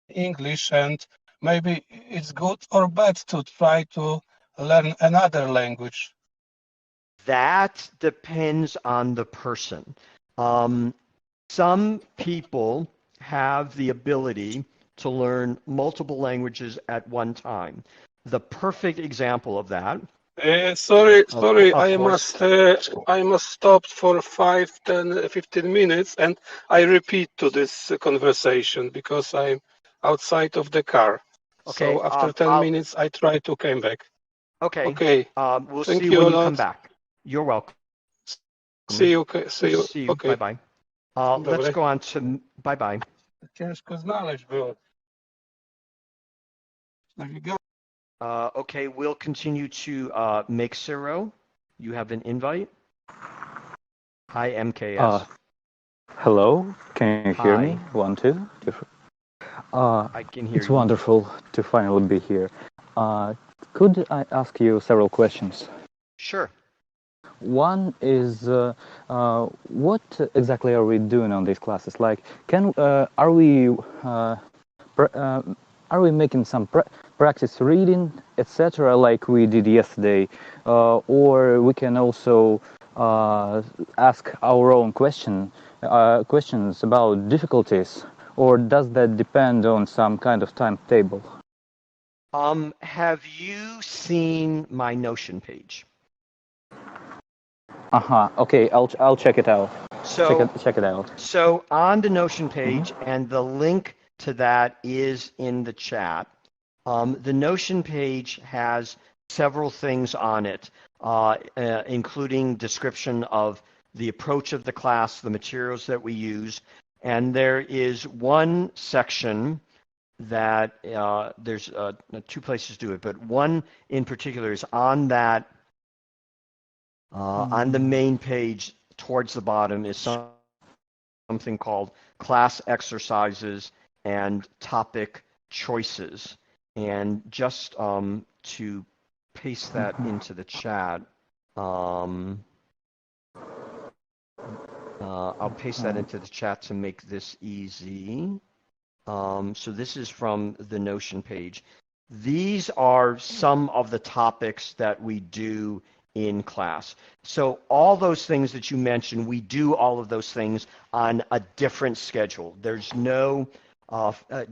English, and maybe it's good or bad to try to learn another language. That depends on the person. Um, some people have the ability to learn multiple languages at one time. The perfect example of that, Sorry, of course, I must stop for 5, 10, 15 minutes, and I repeat to this conversation because I'm outside of the car. okay, So after 10 minutes, I try to come back. okay, Okay. we'll see Thank you you when a you come lot. back. You're welcome. See you. See you. See you. Okay. Bye-bye. Dzień Let's dobry. go on to, bye-bye. Ciężko znaleźć było. Okay, we'll continue to make Ciro. You have an invite. Hi, MKS. Hello, can you hear me? Hi. 1, 2. I can hear It's you. wonderful to finally be here. Could I ask you several questions? Sure. One is, what exactly are we doing on these classes? Like, are we making some practice reading, etc., like we did yesterday, or we can also ask our own questions about difficulties, or does that depend on some kind of timetable? Have you seen my Notion page? Okay, I'll check it out. So Check it out. So on the Notion page, and the link to that is in the chat. The Notion page has several things on it, including description of the approach of the class, the materials that we use, and there is one section that there's two places to do it, but one in particular is on that on the main page towards the bottom is something called class exercises and topic choices. And just to paste that into the chat, I'll paste that into the chat to make this easy. So this is from the Notion page. These are some of the topics that we do in class. So all those things that you mentioned, we do all of those things on a different schedule. There's no,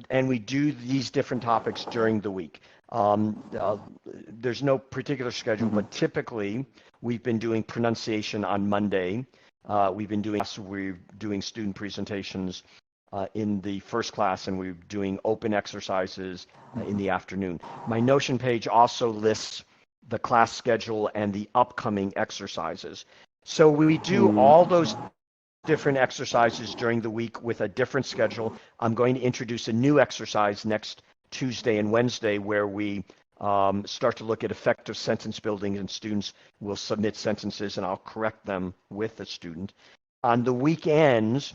and we do these different topics during the week. There's no particular schedule, but typically we've been doing pronunciation on Monday. We're doing student presentations in the first class, and we're doing open exercises in the afternoon. My Notion page also lists the class schedule and the upcoming exercises. So we do all those different exercises during the week with a different schedule. I'm going to introduce a new exercise next Tuesday and Wednesday where we start to look at effective sentence building, and students will submit sentences and I'll correct them with the student. On the weekends,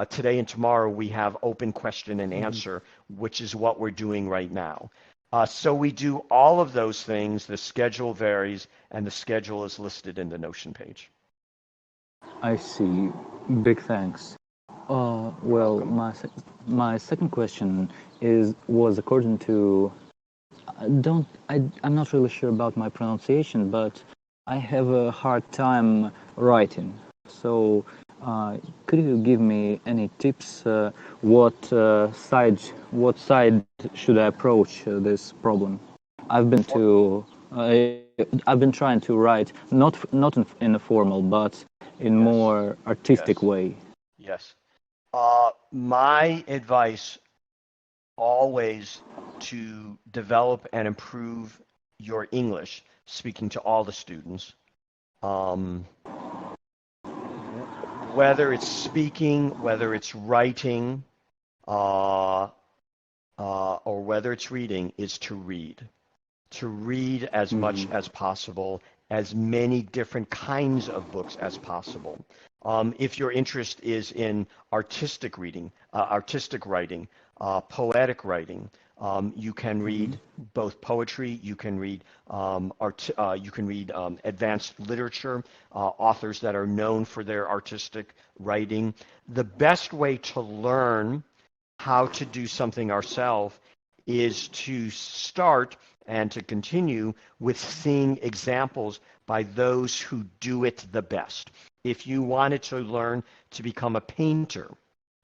today and tomorrow, we have open question and answer, which is what we're doing right now. So we do all of those things. The schedule varies, and the schedule is listed in the Notion page. I see. Big thanks. Well, my second question was according to I'm not really sure about my pronunciation, but I have a hard time writing. So, could you give me any tips? What side should I approach this problem? I've been trying to write not in a formal, but in more artistic way. Yes. My advice always to develop and improve your English, speaking to all the students. Whether it's speaking, whether it's writing, or whether it's reading, is to read. To read as much as possible, as many different kinds of books as possible. If your interest is in artistic reading, artistic writing, poetic writing. You can read both poetry. You can read advanced literature, authors that are known for their artistic writing. The best way to learn how to do something ourselves is to start and to continue with seeing examples by those who do it the best. If you wanted to learn to become a painter,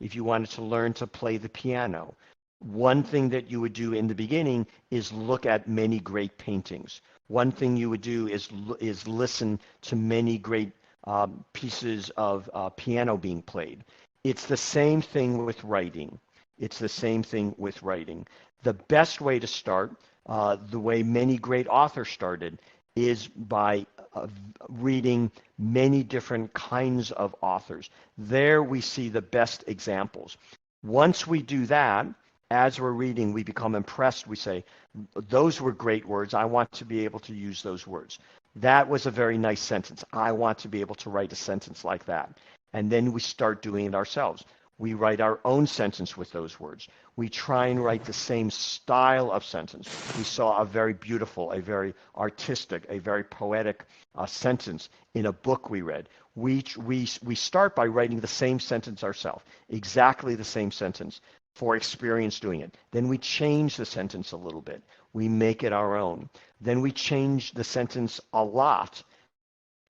if you wanted to learn to play the piano, one thing that you would do in the beginning is look at many great paintings. One thing you would do is listen to many great pieces of piano being played. It's the same thing with writing. It's the same thing with writing. The best way to start, the way many great authors started, is by reading many different kinds of authors. There we see the best examples. Once we do that, as we're reading, we become impressed. We say, those were great words. I want to be able to use those words. That was a very nice sentence. I want to be able to write a sentence like that. And then we start doing it ourselves. We write our own sentence with those words. We try and write the same style of sentence. We saw a very beautiful, a very artistic, a very poetic sentence in a book we read. We start by writing the same sentence ourselves, exactly the same sentence, for experience doing it. Then we change the sentence a little bit. We make it our own. Then we change the sentence a lot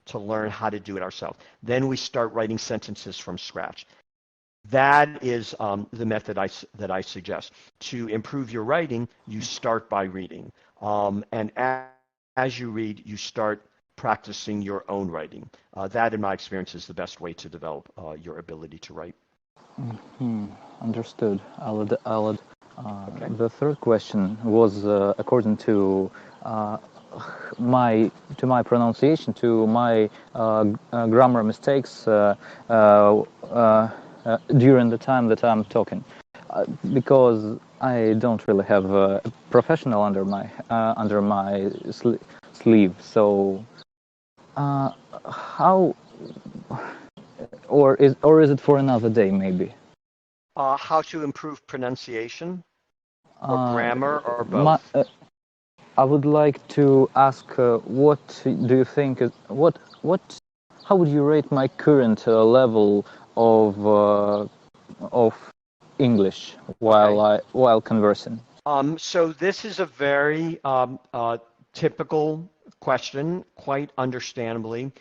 to learn how to do it ourselves. Then we start writing sentences from scratch. That is the method that I suggest. To improve your writing, you start by reading. And as you read, you start practicing your own writing. That, in my experience, is the best way to develop your ability to write. Understood. I'll add. Okay. The third question was according to my pronunciation, to my grammar mistakes during the time that I'm talking, because I don't really have a professional under my sleeve. So how, or is it for another day maybe? How to improve pronunciation or grammar or My, both? I would like to ask, what do you think is how would you rate my current level of English while conversing? So this is a very typical question, quite understandably.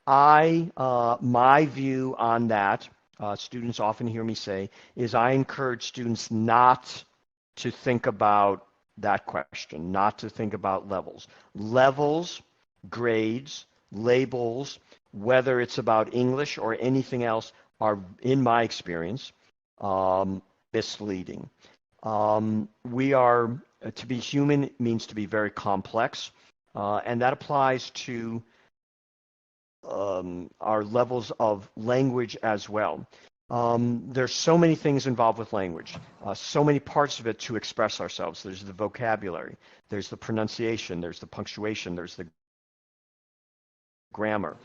My view on that, students often hear me say, is I encourage students not to think about that question, not to think about levels. Levels, grades, labels, whether it's about English or anything else, are, in my experience, misleading. To be human means to be very complex, and that applies to our levels of language as well. There's so many things involved with language, so many parts of it to express ourselves. There's the vocabulary, there's the pronunciation, there's the punctuation, there's the grammar,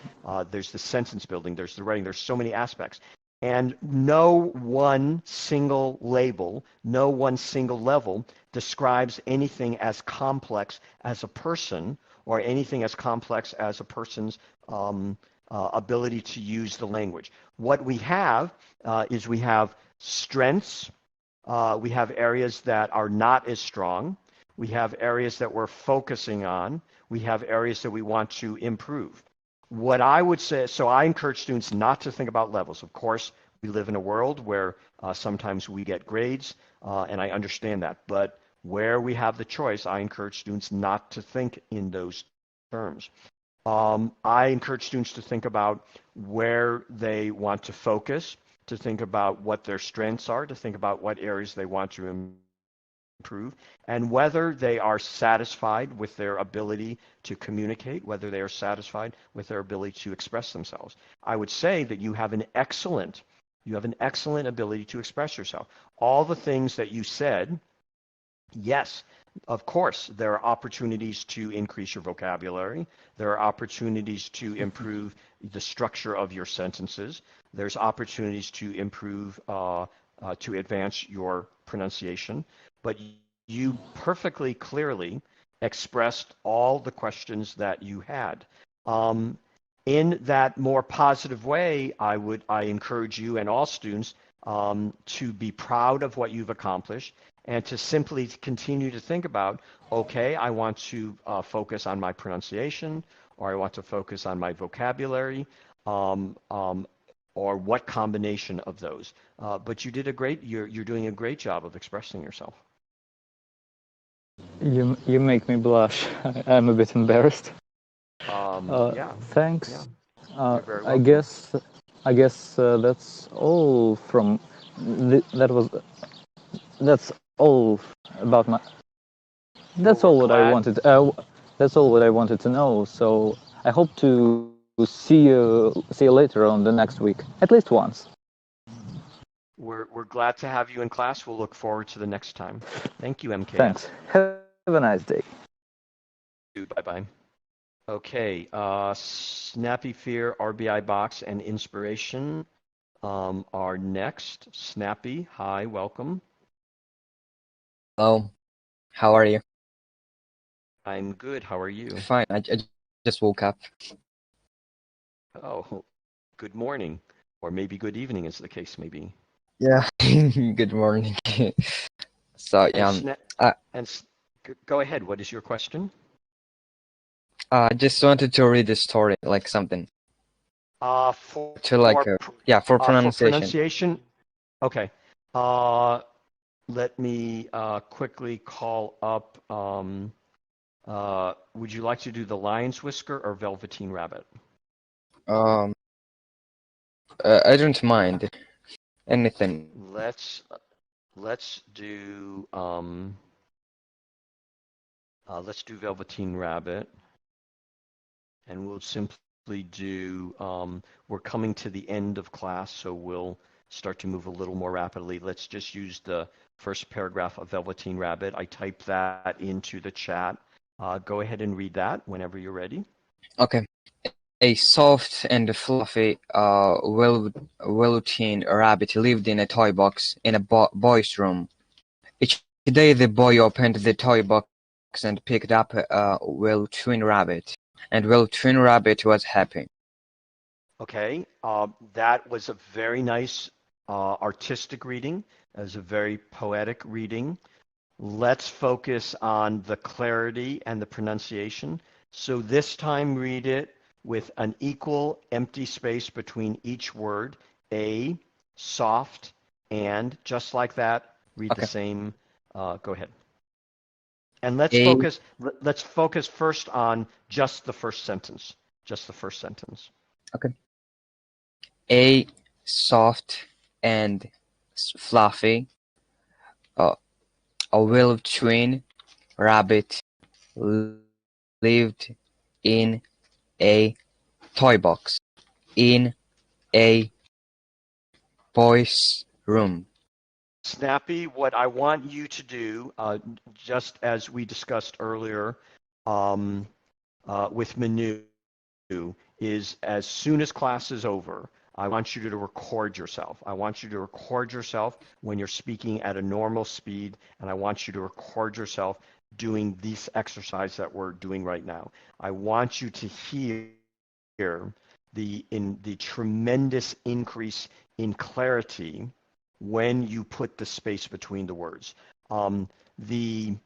there's the sentence building, there's the writing, there's so many aspects. And no one single label, no one single level describes anything as complex as a person or anything as complex as a person's ability to use the language. What we have is we have strengths, we have areas that are not as strong, we have areas that we're focusing on, we have areas that we want to improve. What I would say, so I encourage students not to think about levels. Of course, we live in a world where sometimes we get grades, and I understand that. But where we have the choice, I encourage students not to think in those terms. I encourage students to think about where they want to focus, to think about what their strengths are, to think about what areas they want to improve, and whether they are satisfied with their ability to communicate, whether they are satisfied with their ability to express themselves. I would say that you have an excellent ability to express yourself. All the things that you said, yes, of course, there are opportunities to increase your vocabulary. There are opportunities to improve the structure of your sentences. There's opportunities to improve, to advance your pronunciation, but you perfectly clearly expressed all the questions that you had. In that more positive way, I encourage you and all students to be proud of what you've accomplished and to simply continue to think about, okay, I want to focus on my pronunciation, or I want to focus on my vocabulary, or what combination of those. But you're doing a great job of expressing yourself. You make me blush. I'm a bit embarrassed. Yeah, Thanks. you're very I welcome. guess that's all from that's all about my Well, that's we're all what I glad. wanted. That's all what I wanted to know. So I hope to see you later on the next week, at least once. We're glad to have you in class. We'll look forward to the next time. Thank you, MKS. Thanks. Have a nice day. Bye-bye. Okay, Snappy Fear, RBI Box, and Inspiration are next. Snappy, hi, welcome. Hello, how are you? I'm good. How are you? Fine, I just woke up. Oh, good morning, or maybe good evening, as the case may be. Yeah, good morning. So, Go ahead. What is your question? I just wanted to read the story, like something. For For pronunciation. pronunciation. Okay. Let me quickly call up. Would you like to do the lion's whisker or velveteen rabbit? I don't mind anything. Let's do velveteen rabbit, and we'll simply do. We're coming to the end of class, so we'll start to move a little more rapidly. Let's just use the first paragraph of Velveteen Rabbit. I typed that into the chat. Go ahead and read that whenever you're ready. Okay. A soft and fluffy Velveteen rabbit lived in a toy box in a boy's room. Each day the boy opened the toy box and picked up a Velveteen rabbit, and Velveteen rabbit was happy. Okay, that was a very nice artistic reading. That was a very poetic reading. Let's focus on the clarity and the pronunciation. So this time read it with an equal empty space between each word. A, soft, and just like that, read the same. Go ahead. And let's focus first on just the first sentence. Just the first sentence. Okay. A soft and fluffy, a Velveteen rabbit lived in a toy box in a boy's room. Snappy, what I want you to do, just as we discussed earlier with Manu, is as soon as class is over, I want you to record yourself. I want you to record yourself when you're speaking at a normal speed, and I want you to record yourself doing this exercise that we're doing right now. I want you to hear the tremendous increase in clarity when you put the space between the words. The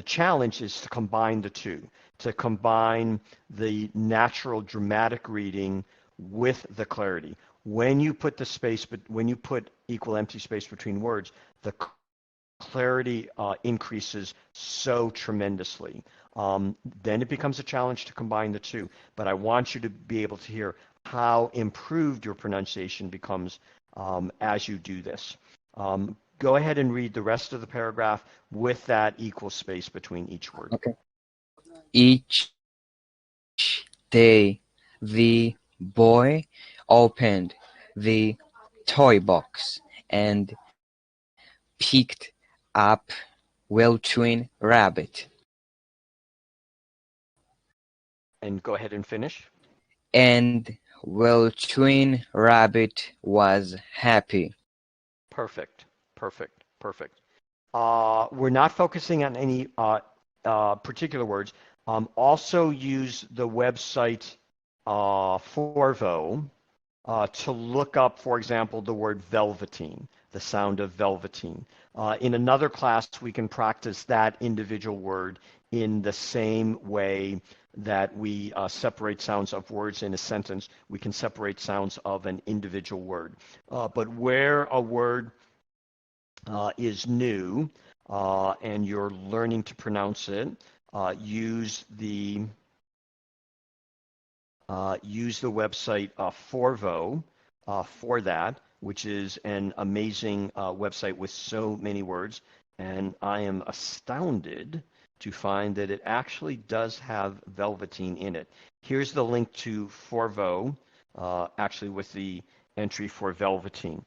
challenge is to combine the two, to combine the natural dramatic reading with the clarity. When you put when you put equal empty space between words, the clarity increases so tremendously. Then it becomes a challenge to combine the two. But I want you to be able to hear how improved your pronunciation becomes as you do this. Go ahead and read the rest of the paragraph with that equal space between each word. Okay. Each day the boy opened the toy box and picked up Velveteen rabbit. And go ahead and finish. And Velveteen rabbit was happy. Perfect, perfect, perfect. We're not focusing on any particular words. Also use the website Forvo to look up, for example, the word velveteen, the sound of velveteen. In another class, we can practice that individual word in the same way that we separate sounds of words in a sentence. We can separate sounds of an individual word. But where a word is new and you're learning to pronounce it, use the website Forvo for that, which is an amazing website with so many words. And I am astounded to find that it actually does have velveteen in it. Here's the link to Forvo, actually with the entry for velveteen.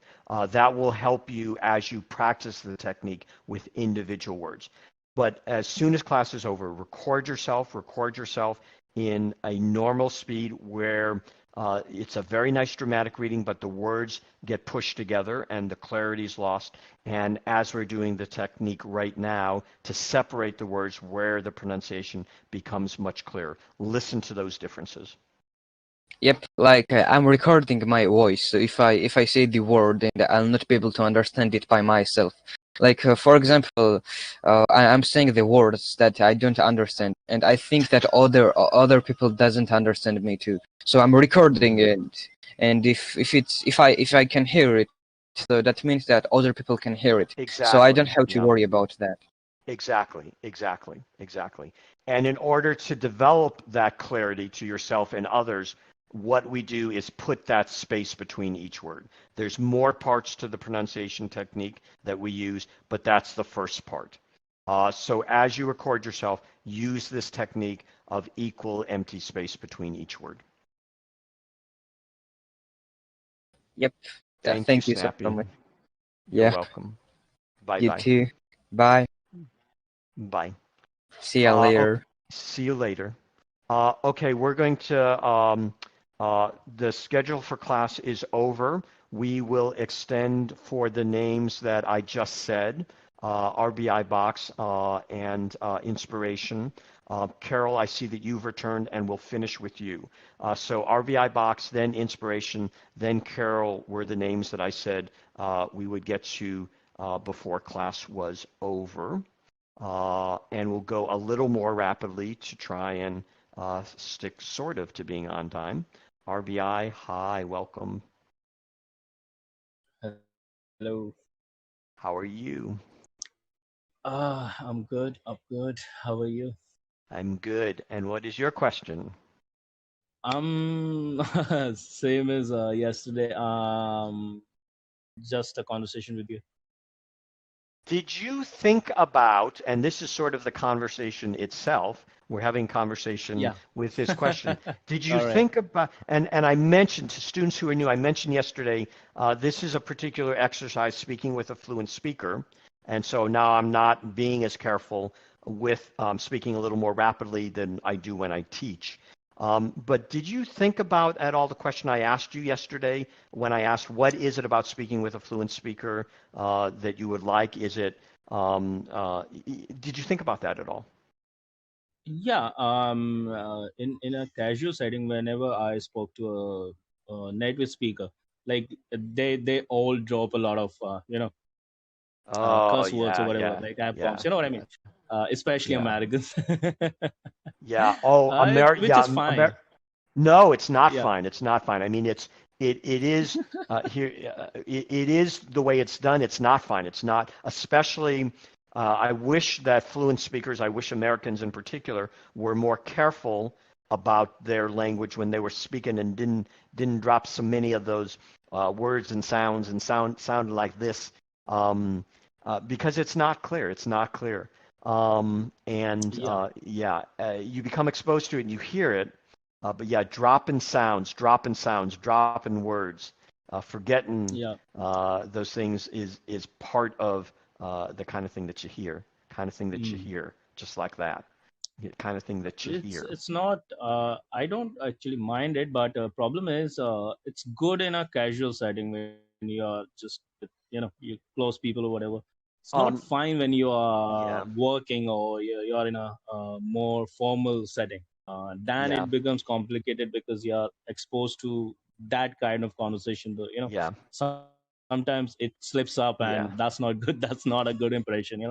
That will help you as you practice the technique with individual words. But as soon as class is over, record yourself in a normal speed where it's a very nice dramatic reading, but the words get pushed together and the clarity is lost. And as we're doing the technique right now to separate the words where the pronunciation becomes much clearer. Listen to those differences. Yep, like I'm recording my voice, so if I say the word and I'll not be able to understand it by myself. Like for example, I'm saying the words that I don't understand, and I think that other people doesn't understand me too. So I'm recording it, and if I can hear it, so that means that other people can hear it. So I don't Exactly. have to Yeah. worry about that. Exactly. And in order to develop that clarity to yourself and others, what we do is put that space between each word. There's more parts to the pronunciation technique that we use, but that's the first part. So as you record yourself, use this technique of equal empty space between each word. Yep. Thank you, Thank you so Snappy. much. You're Yeah. welcome. Bye You bye. too. Bye. Bye. See you later. See you later. Okay, we're going to, the schedule for class is over. We will extend for the names that I just said, RBI Box and Inspiration. Carol, I see that you've returned and we'll finish with you. So RBI Box, then Inspiration, then Carol were the names that I said we would get to before class was over. And we'll go a little more rapidly to try and stick sort of to being on time. RBI, hi, welcome. Hello. How are you? I'm good. I'm good. How are you? I'm good. And what is your question? Same as yesterday. Just a conversation with you. Did you think about, and this is sort of the conversation itself, we're having conversation Yeah. with this question. Did you All right. think about, and I mentioned to students who are new, I mentioned yesterday, this is a particular exercise speaking with a fluent speaker. And so now I'm not being as careful with speaking a little more rapidly than I do when I teach. But did you think about at all the question I asked you yesterday when I asked what is it about speaking with a fluent speaker that you would like? Is it, did you think about that at all? Yeah. In a casual setting, whenever I spoke to a native speaker, like they all drop a lot of Oh, curse words or yeah, whatever, yeah, like F yeah, bombs. You know what I yeah, mean? Especially yeah, Americans. yeah. Oh, Which is fine. No, it's not Yeah. fine. It's not fine. I mean, it is here. It is the way it's done. It's not fine. It's not, especially. I wish that fluent speakers, I wish Americans in particular, were more careful about their language when they were speaking and didn't drop so many of those words and sounds and sounded like this, because it's not clear. It's not clear. And Yeah. you become exposed to it and you hear it. But yeah, dropping words, forgetting Yeah. those things is part of the kind of thing that you hear, Mm. just like that, the kind of thing that you hear. It's not. I don't actually mind it, but problem is, it's good in a casual setting when you are just with, you close people or whatever. It's not Um, fine when you yeah, are working or you're in a more formal setting. Then yeah, it becomes complicated because you're exposed to that kind of conversation. yeah, Sometimes it slips up, and that's yeah. not good. That's not a good impression. You know what I mean?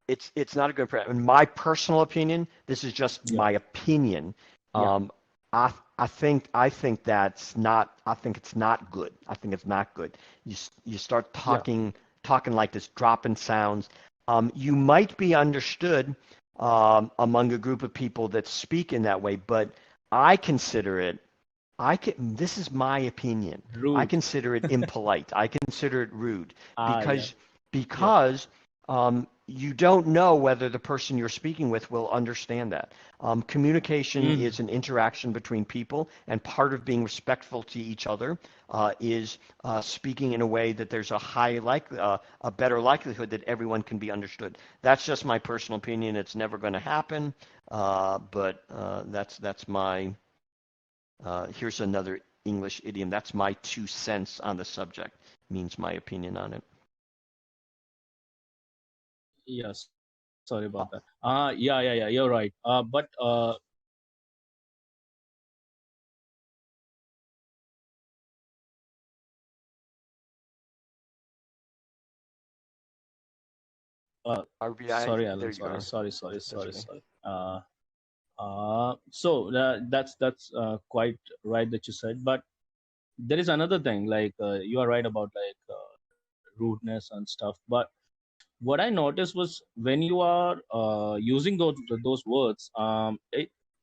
It's not a good in my personal opinion. This is just Yeah, my opinion. yeah, Um, I think that's not. I think it's not good. I think it's not good. You start yeah, talking like this, dropping sounds. You might be understood among a group of people that speak in that way, but I consider it. This is my opinion. I rude. consider it impolite. I consider it rude Yeah, because yeah, because you don't know whether the person you're speaking with will understand that. Communication hmm is an interaction between people, and part of being respectful to each other is speaking in a way that there's a better likelihood that everyone can be understood. That's just my personal opinion. It's never going to happen, but that's my here's another English idiom. That's my 2 cents on the subject. Means my opinion on it. yes. Sorry Uh, about that. Yeah. You're right. But RBI, sorry, there Alan. you Sorry, are. That's okay. sorry. So that's quite right that you said. But there is another thing. Like you are right about like rudeness and stuff. But what I noticed was when you are using those words,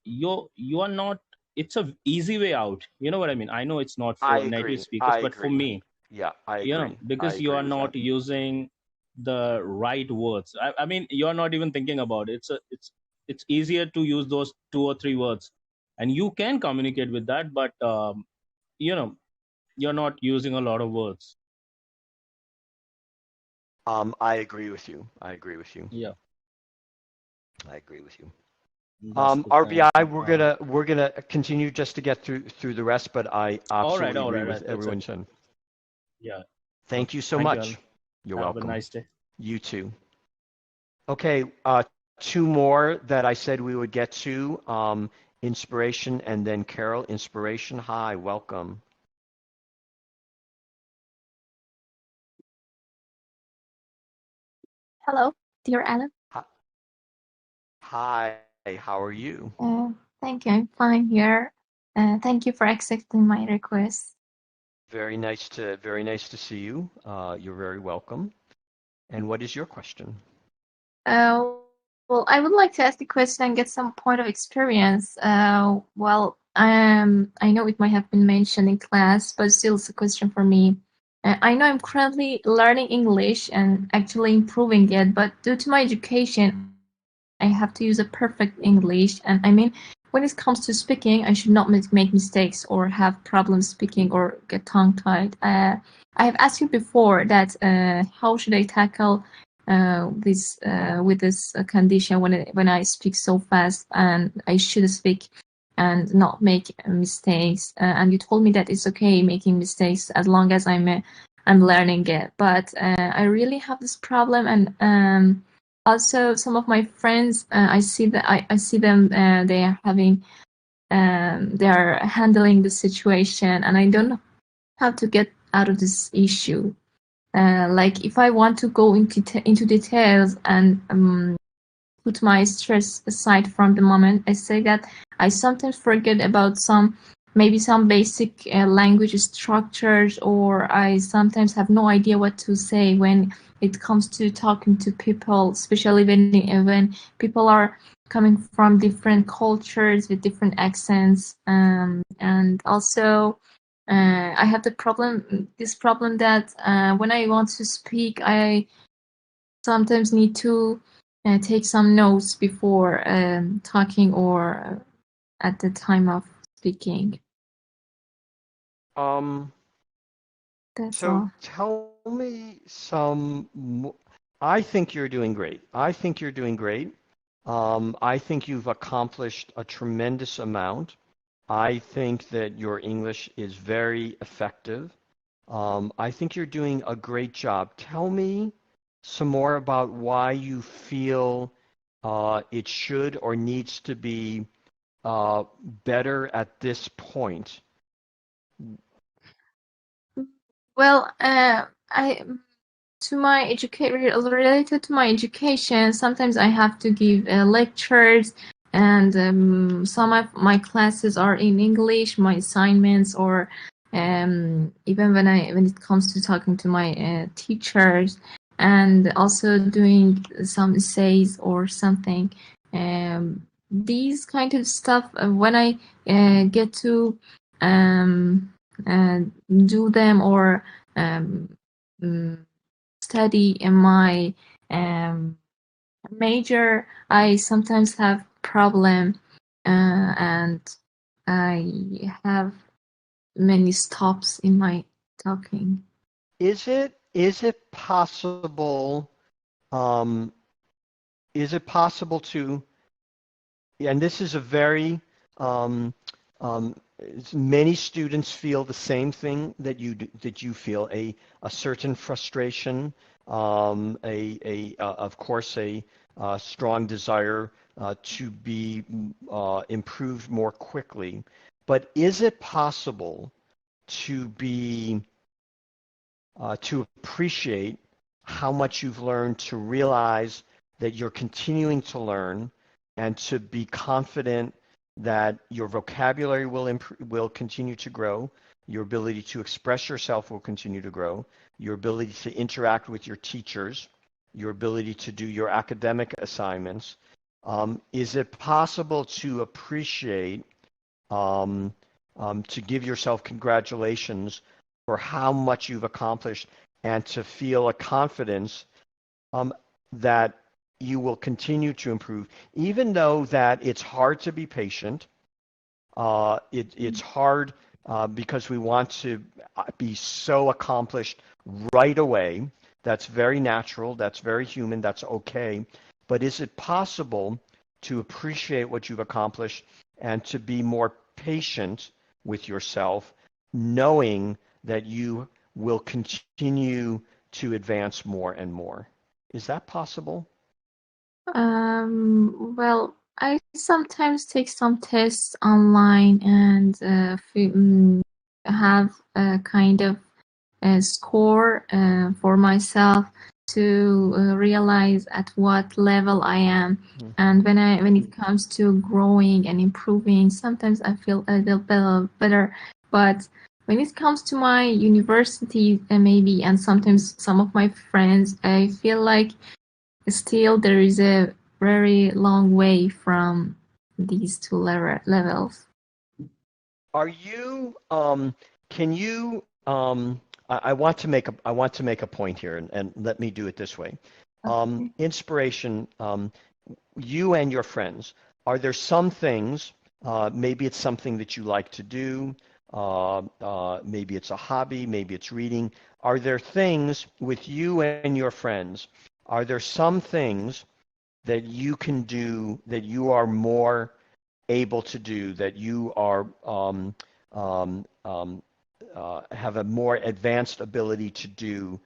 you are not. It's a easy way out. You know what I mean? I know it's not I for native agree. speakers, I but for agree. me, Yeah, I agree. I because you agree are with that. not using the right words. I mean, you're not even thinking about it. It's easier to use those two or three words, and you can communicate with that, but you know you're not using a lot of words. I agree with you. I agree with you. Yeah, I agree with you. that's the thing. RBI, we're gonna continue just to get through the rest, but I absolutely All agree right, with that's it. everyone said. Yeah. Thank you so Thank you, much. Alan. You're Have a welcome. nice day. You too. Okay, two more that I said we would get to. Inspiration and then Carol. Inspiration. Hi, welcome. Hello, dear Alan. Hi, hi, how are you? Thank you. I'm fine here. Thank you for accepting my request. Very nice to see you. You're very welcome. And what is your question? Well, I would like to ask the question and get some point of experience. I know it might have been mentioned in class, but still it's a question for me. I know I'm currently learning English and actually improving it, but due to my education, I have to use a perfect English. And I mean, when it comes to speaking, I should not make mistakes or have problems speaking or get tongue-tied. I have asked you before that how should I tackle this with this condition when I speak so fast and I should speak and not make mistakes. And you told me that it's okay making mistakes as long as I'm learning it. But I really have this problem, and also some of my friends, I see that I see them. They are having they are handling the situation, and I don't know how to get out of this issue. Like if I want to go into details and put my stress aside from the moment, I say that I sometimes forget about maybe some basic language structures, or I sometimes have no idea what to say when it comes to talking to people, especially when people are coming from different cultures with different accents, and also I have this problem that when I want to speak, I sometimes need to take some notes before talking or at the time of speaking. Um, That's so all. tell me I think you're doing great. I think you're doing great. I think you've accomplished a tremendous amount. I think that your English is very effective. I think you're doing a great job. Tell me some more about why you feel it should or needs to be better at this point? Well, I to my related to my education, sometimes I have to give lectures, and some of my classes are in English, my assignments, or even when it comes to talking to my teachers, and also doing some essays or something. These kind of stuff, when I get to um, uh, do them or um, study in my major, I sometimes have problem, and I have many stops in my talking. Is it possible? Um, is it possible to? And this is a very um, many students feel the same thing that you feel, a certain frustration, of course a strong desire to be improved more quickly. But is it possible to be to appreciate how much you've learned, to realize that you're continuing to learn, and to be confident that your vocabulary will continue to grow, your ability to express yourself will continue to grow, your ability to interact with your teachers, your ability to do your academic assignments. Is it possible to appreciate, um, to give yourself congratulations for how much you've accomplished, and to feel a confidence that you will continue to improve, even though that it's hard to be patient. It's hard because we want to be so accomplished right away. That's very natural. That's very human. That's okay. But is it possible to appreciate what you've accomplished and to be more patient with yourself, knowing that you will continue to advance more and more? Is that possible? Well, I sometimes take some tests online and have a kind of a score for myself to realize at what level I am. Mhm. And when it comes to growing and improving, sometimes I feel a little bit better. But when it comes to my university, maybe, and sometimes some of my friends, I feel like still there is a very long way from these two levels. Are you, can you, I want to make a point here, and let me do it this way. Okay. Inspiration, you and your friends, are there some things, maybe it's something that you like to do, maybe it's a hobby, maybe it's reading. Are there things with you and your friends, are there some things that you can do that you are more able to do, that you are um, um, have a more advanced ability to do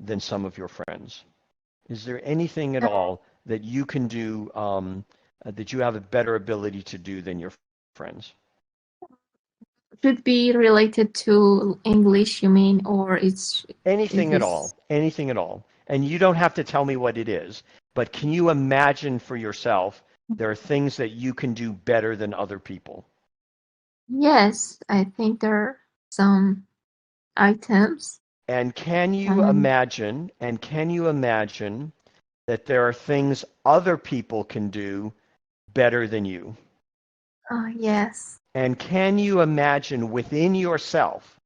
than some of your friends? Is there anything at all that you can do, that you have a better ability to do than your friends? Should be related to English, you mean, or it's Anything at all, this? anything at all. And you don't have to tell me what it is, but can you imagine for yourself there are things that you can do better than other people? Yes, I think there are some items. And can you And imagine, that there are things other people can do better than you? yes, And can you imagine within yourself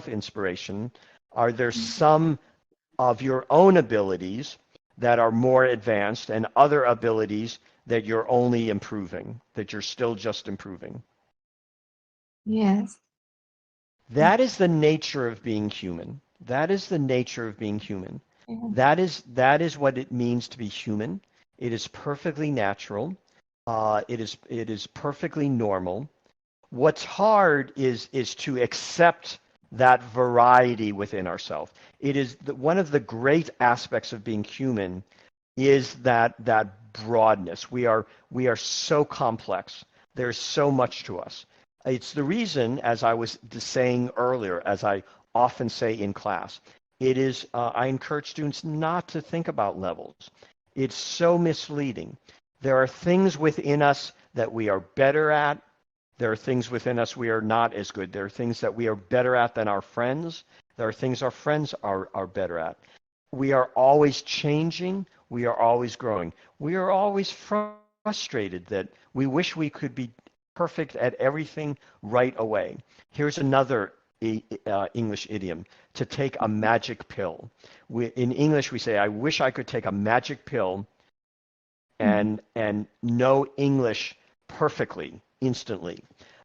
inspiration, are there some of your own abilities that are more advanced and other abilities that you're only improving, that you're still just improving? yes, That is the nature of being human. That is the nature of being human. yeah. That is what it means to be human. It is perfectly natural. It is perfectly normal. What's hard is to accept that variety within ourselves. It is one of the great aspects of being human is that broadness. We are so complex. There's so much to us. It's the reason, as I was saying earlier, as I often say in class, it is I encourage students not to think about levels. It's so misleading. There are things within us that we are better at. There are things within us we are not as good. There are things that we are better at than our friends. There are things our friends are better at. We are always changing. We are always growing. We are always frustrated that we wish we could be perfect at everything right away. Here's another English idiom: to take a magic pill. In English, we say, I wish I could take a magic pill and know English perfectly, instantly.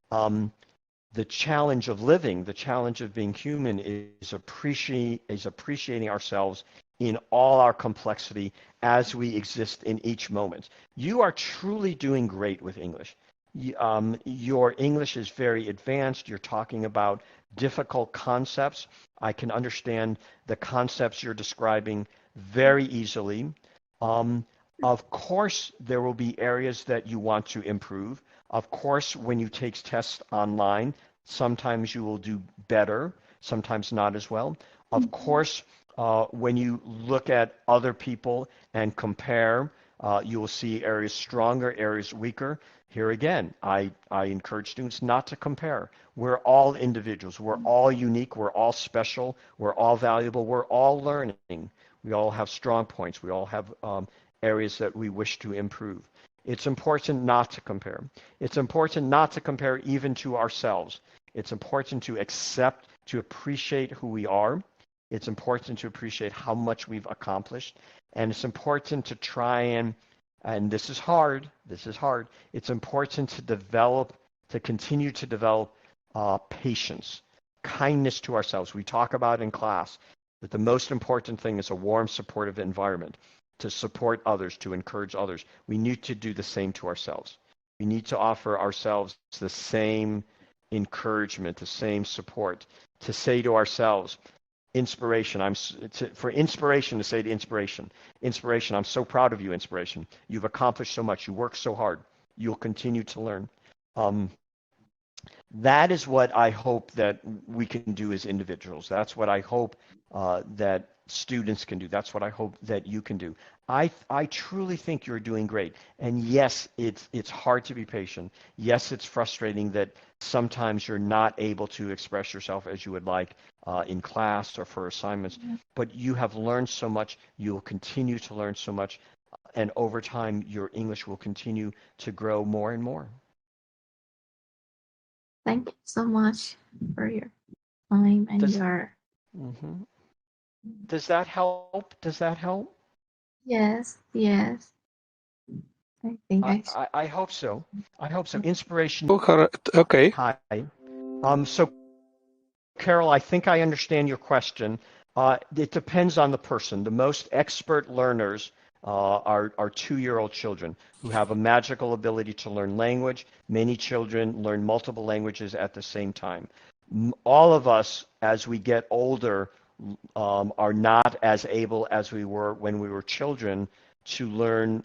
The challenge of living, the challenge of being human is appreciating ourselves in all our complexity as we exist in each moment. You are truly doing great with English. Your English is very advanced. You're talking about difficult concepts. I can understand the concepts you're describing very easily. Of course, there will be areas that you want to improve. Of course, when you take tests online, sometimes you will do better, sometimes not as well. Of course, when you look at other people and compare, you will see areas stronger, areas weaker. Here again, I encourage students not to compare. We're all individuals. We're all unique. We're all special. We're all valuable. We're all learning. We all have strong points. We all have areas that we wish to improve. It's important not to compare. It's important not to compare even to ourselves. It's important to accept, to appreciate who we are. It's important to appreciate how much we've accomplished. And it's important to try and this is hard, it's important to continue to develop patience, kindness to ourselves. We talk about in class that the most important thing is a warm, supportive environment to support others, to encourage others. We need to do the same to ourselves. We need to offer ourselves the same encouragement, the same support, to say to ourselves, inspiration. For inspiration to say to inspiration, I'm so proud of you, inspiration. You've accomplished so much. You work so hard. You'll continue to learn. That is what I hope that we can do as individuals. That's what I hope that students can do. That's what I hope that you can do. I truly think you're doing great. And yes, it's hard to be patient. Yes, it's frustrating that sometimes you're not able to express yourself as you would like in class or for assignments. But you have learned so much. You will continue to learn so much. And over time, your English will continue to grow more and more. Thank you so much for your time and your. Does that help? Does that help? Yes. I think I hope so. I hope so. Inspiration. Okay. Hi. So, Carol, I think I understand your question. It depends on the person. The most expert learners are 2-year-old children who have a magical ability to learn language. Many children learn multiple languages at the same time. All of us, as we get older, are not as able as we were when we were children to learn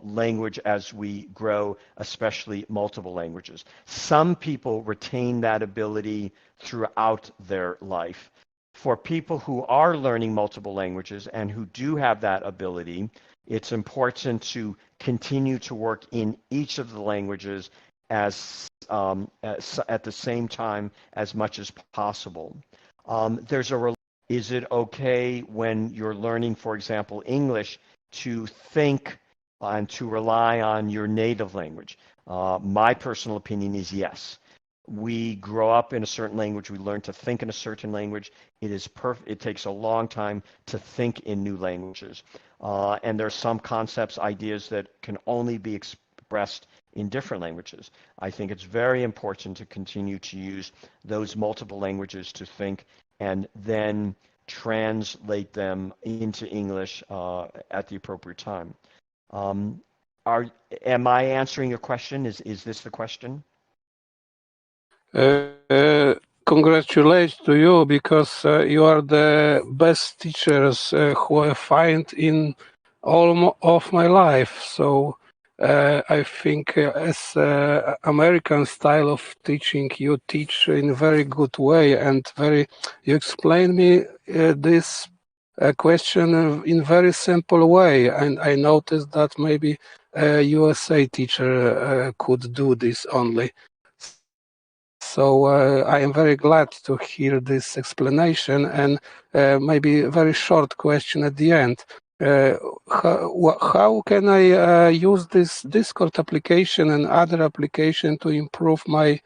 language as we grow, especially multiple languages. Some people retain that ability throughout their life. For people who are learning multiple languages and who do have that ability, it's important to continue to work in each of the languages as at the same time as much as possible. Is it okay when you're learning, for example, English, to think and to rely on your native language? My personal opinion is yes. We grow up in a certain language. We learn to think in a certain language. It takes a long time to think in new languages. And there are some concepts, ideas that can only be expressed in different languages. I think it's very important to continue to use those multiple languages to think and then translate them into English at the appropriate time. Am I answering your question? Is this the question? congratulate to you because you are the best teachers who I find in all of my life. So I think as American style of teaching, you teach in very good way and you explain me this question in very simple way. And I noticed that maybe a USA teacher could do this only. So I am very glad to hear this explanation and maybe a very short question at the end. How can I use this Discord application and other application to improve my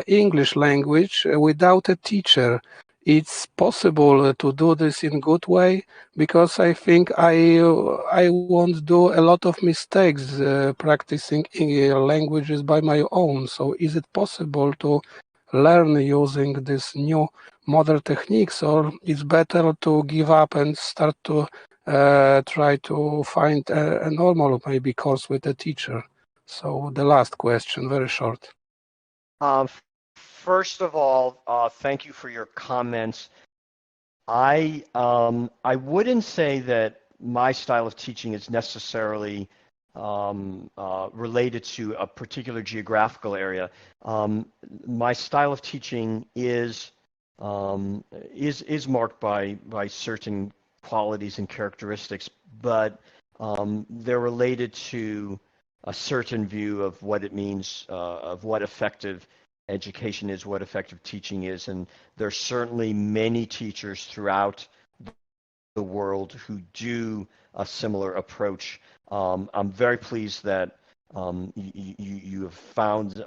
English language without a teacher? It's possible to do this in good way because I think I won't do a lot of mistakes practicing languages by my own. So is it possible to learn using this new modern techniques, or it's better to give up and start to try to find a normal maybe course with a teacher? So the last question, very short. First of all, thank you for your comments. I wouldn't say that my style of teaching is necessarily related to a particular geographical area. My style of teaching is marked by certain qualities and characteristics, but they're related to a certain view of what it means, of what effective education is, what effective teaching is, and there's certainly many teachers throughout the world who do a similar approach. I'm very pleased that you have found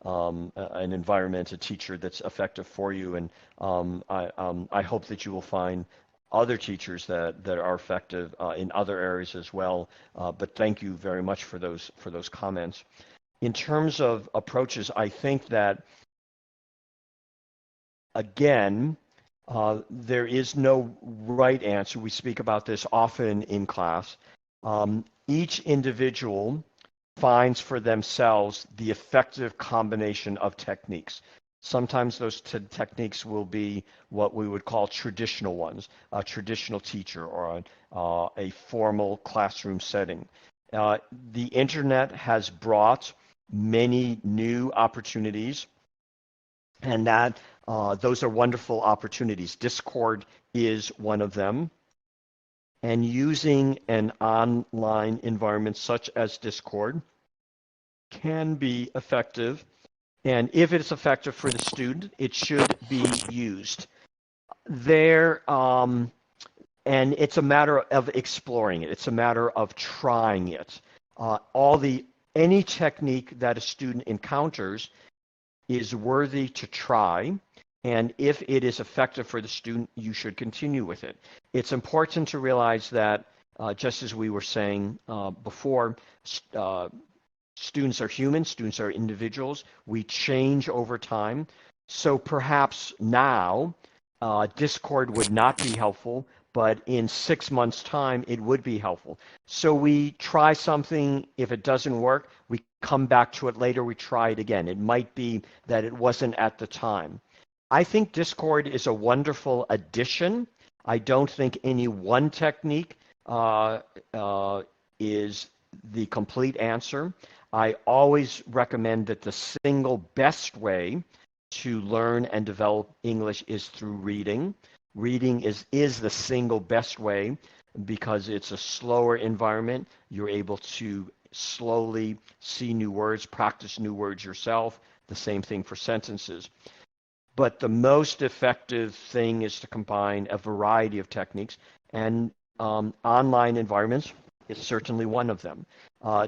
an environment, a teacher that's effective for you, and I hope that you will find other teachers that are effective in other areas as well. But thank you very much for those comments. In terms of approaches, I think that, again, there is no right answer. We speak about this often in class. Each individual finds for themselves the effective combination of techniques. Sometimes those techniques will be what we would call traditional ones, a traditional teacher or a formal classroom setting. The internet has brought many new opportunities, and that those are wonderful opportunities. Discord is one of them, and using an online environment such as Discord can be effective, and if it's effective for the student, it should be used. And it's a matter of exploring it. It's a matter of trying it. Any technique that a student encounters is worthy to try, and if it is effective for the student, you should continue with it. It's important to realize that, just as we were saying before, students are human, students are individuals. We change over time. So perhaps now Discord would not be helpful, but in 6 months' time, it would be helpful. So we try something. If it doesn't work, we come back to it later. We try it again. It might be that it wasn't at the time. I think Discord is a wonderful addition. I don't think any one technique is the complete answer. I always recommend that the single best way to learn and develop English is through reading. Reading is the single best way because it's a slower environment. You're able to slowly see new words, practice new words yourself. The same thing for sentences. But the most effective thing is to combine a variety of techniques, and online environments is certainly one of them.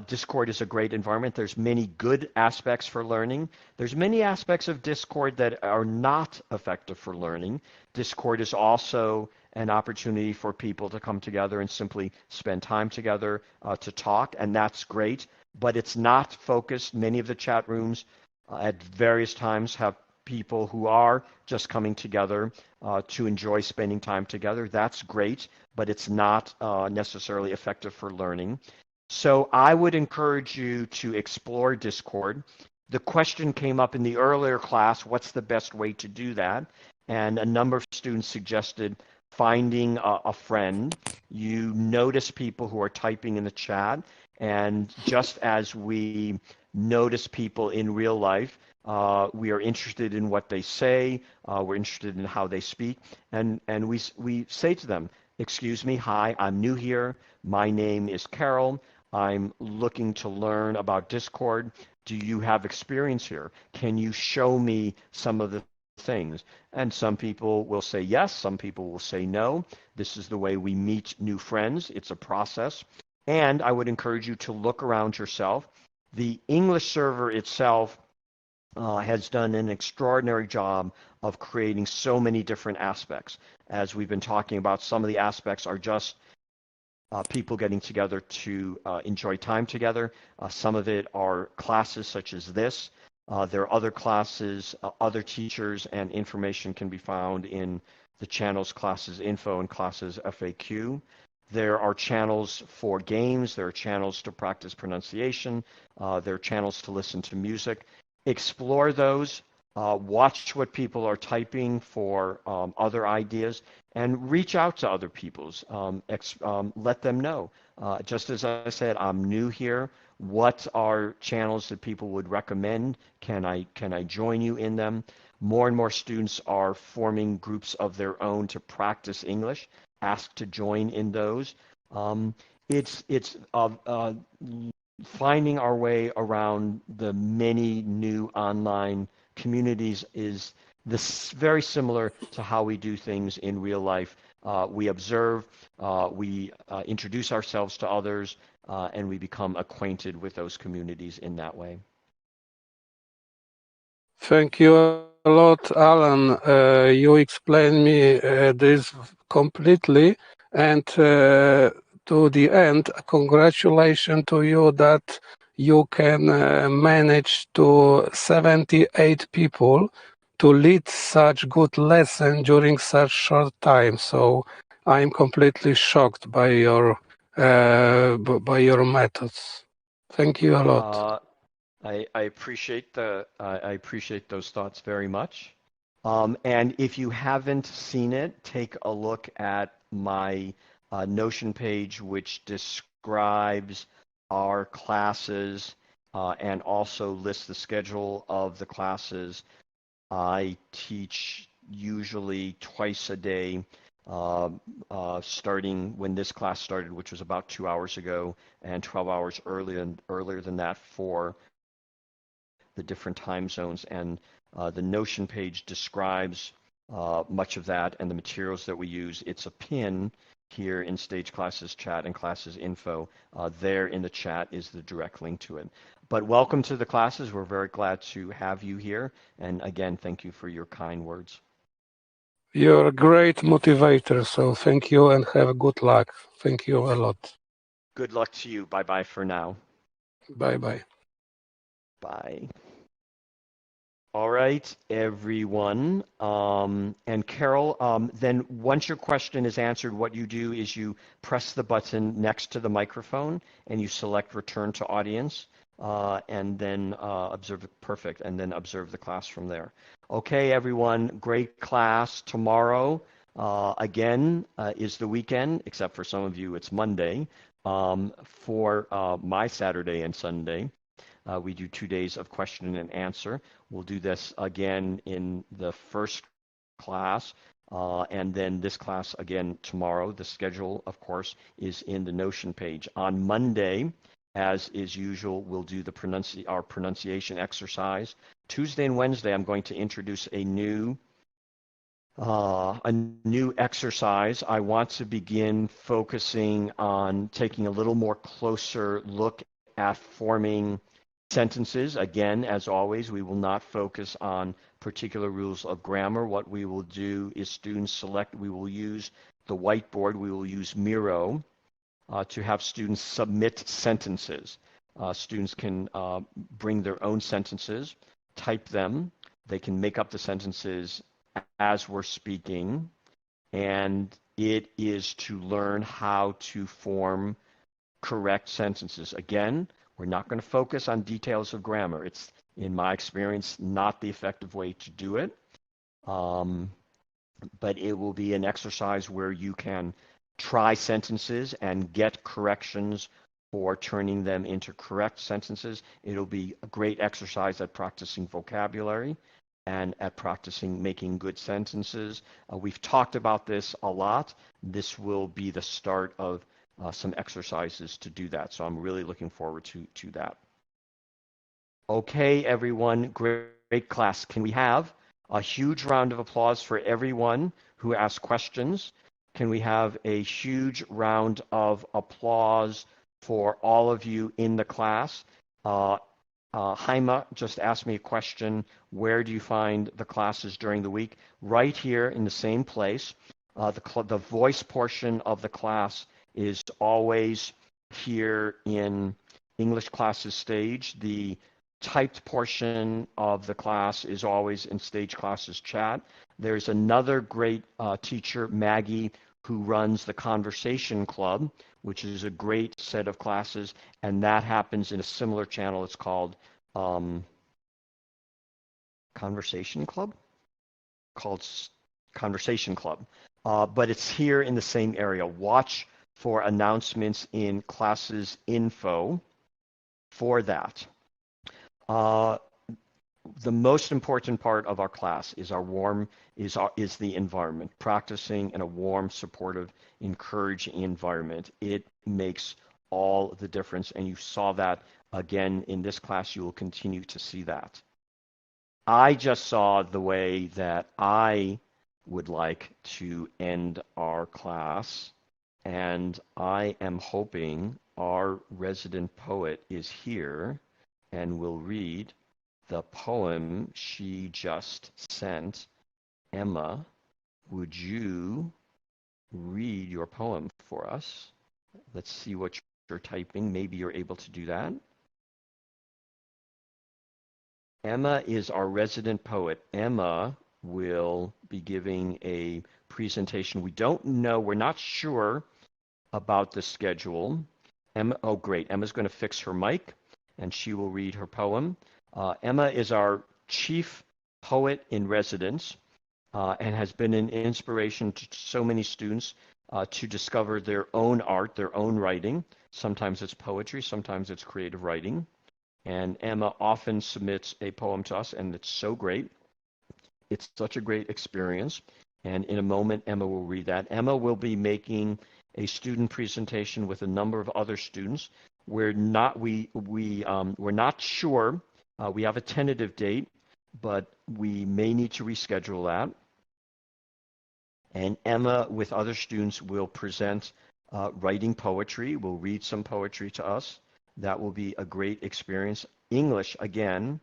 Discord is a great environment. There's many good aspects for learning. There's many aspects of Discord that are not effective for learning. Discord is also an opportunity for people to come together and simply spend time together to talk, and that's great. But it's not focused. Many of the chat rooms at various times have people who are just coming together to enjoy spending time together. That's great, but it's not necessarily effective for learning. So I would encourage you to explore Discord. The question came up in the earlier class, what's the best way to do that? And a number of students suggested finding a friend. You notice people who are typing in the chat, and just as we notice people in real life, we are interested in what they say, we're interested in how they speak, and we say to them, excuse me, hi, I'm new here, my name is Carol, I'm looking to learn about Discord. Do you have experience here? Can you show me some of the things? And some people will say yes, some people will say no. This is the way we meet new friends. It's a process. And I would encourage you to look around yourself. The English server itself has done an extraordinary job of creating so many different aspects. As we've been talking about, some of the aspects are just people getting together to enjoy time together. Some of it are classes such as this. There are other classes, other teachers, and information can be found in the channels classes info and classes FAQ. There are channels for games. There are channels to practice pronunciation. There are channels to listen to music. Explore those. Watch what people are typing for other ideas, and reach out to other people's. Let them know. Just as I said, I'm new here. What are channels that people would recommend? Can I join you in them? More and more students are forming groups of their own to practice English. Ask to join in those. It's finding our way around the many new online communities is this very similar to how we do things in real life. We observe, we introduce ourselves to others, and we become acquainted with those communities in that way. Thank you a lot, Alan. You explained me this completely, and to the end, congratulations to you that you can manage to 78 people to lead such good lesson during such short time. So I'm completely shocked by your methods. Thank you a lot. I appreciate I appreciate those thoughts very much. And if you haven't seen it, take a look at my Notion page, which describes our classes and also lists the schedule of the classes. I teach usually twice a day, starting when this class started, which was about 2 hours ago, and 12 hours earlier than that for the different time zones. And the Notion page describes much of that and the materials that we use. It's a pin here in Stage Classes Chat and Classes Info. There in the chat is the direct link to it. But welcome to the classes. We're very glad to have you here. And again, thank you for your kind words. You're a great motivator, so thank you and have good luck. Thank you a lot. Good luck to you. Bye-bye for now. Bye-bye. Bye. All right, everyone. And Carol, then once your question is answered, what you do is you press the button next to the microphone and you select Return to Audience, and then observe. Perfect, and then observe the class from there. Okay, everyone, great class. Tomorrow, again, is the weekend, except for some of you, it's Monday. For my Saturday and Sunday, we do 2 days of question and answer. We'll do this again in the first class, and then this class again tomorrow. The schedule, of course, is in the Notion page. On Monday, as is usual, we'll do our pronunciation exercise. Tuesday and Wednesday, I'm going to introduce a new exercise. I want to begin focusing on taking a little more closer look at forming sentences. Again, as always, we will not focus on particular rules of grammar. What we will do is students select, we will use the whiteboard, we will use Miro to have students submit sentences. Students can bring their own sentences, type them, they can make up the sentences as we're speaking, and it is to learn how to form correct sentences. Again, we're not going to focus on details of grammar. It's in my experience, not the effective way to do it. But it will be an exercise where you can try sentences and get corrections for turning them into correct sentences. It'll be a great exercise at practicing vocabulary and at practicing making good sentences. We've talked about this a lot. This will be the start of some exercises to do that. So I'm really looking forward to that. Okay, everyone, great class. Can we have a huge round of applause for everyone who asked questions? Can we have a huge round of applause for all of you in the class? Haima just asked me a question. Where do you find the classes during the week? Right here in the same place. The voice portion of the class is always here in English classes stage. The typed portion of the class is always in stage classes chat. There's another great teacher, Maggie, who runs the Conversation Club, which is a great set of classes, and that happens in a similar channel. It's called Conversation Club? Called Conversation Club. But it's here in the same area. Watch for announcements in classes info for that. The most important part of our class is is the environment. Practicing in a warm, supportive, encouraging environment. It makes all the difference, and you saw that again in this class. You will continue to see that. I just saw the way that I would like to end our class, and I am hoping our resident poet is here and will read the poem she just sent. Emma, would you read your poem for us? Let's see what you're typing. Maybe you're able to do that. Emma is our resident poet. Emma will be giving a presentation. We don't know, we're not sure about the schedule. Emma, oh great, Emma's going to fix her mic and she will read her poem. Emma is our chief poet in residence and has been an inspiration to so many students to discover their own art, their own writing. Sometimes it's poetry, sometimes it's creative writing. And Emma often submits a poem to us, and it's so great. It's such a great experience. And in a moment, Emma will read that. Emma will be making a student presentation with a number of other students. We're not sure. We have a tentative date, but we may need to reschedule that. And Emma, with other students, will present writing poetry, will read some poetry to us. That will be a great experience. English, again,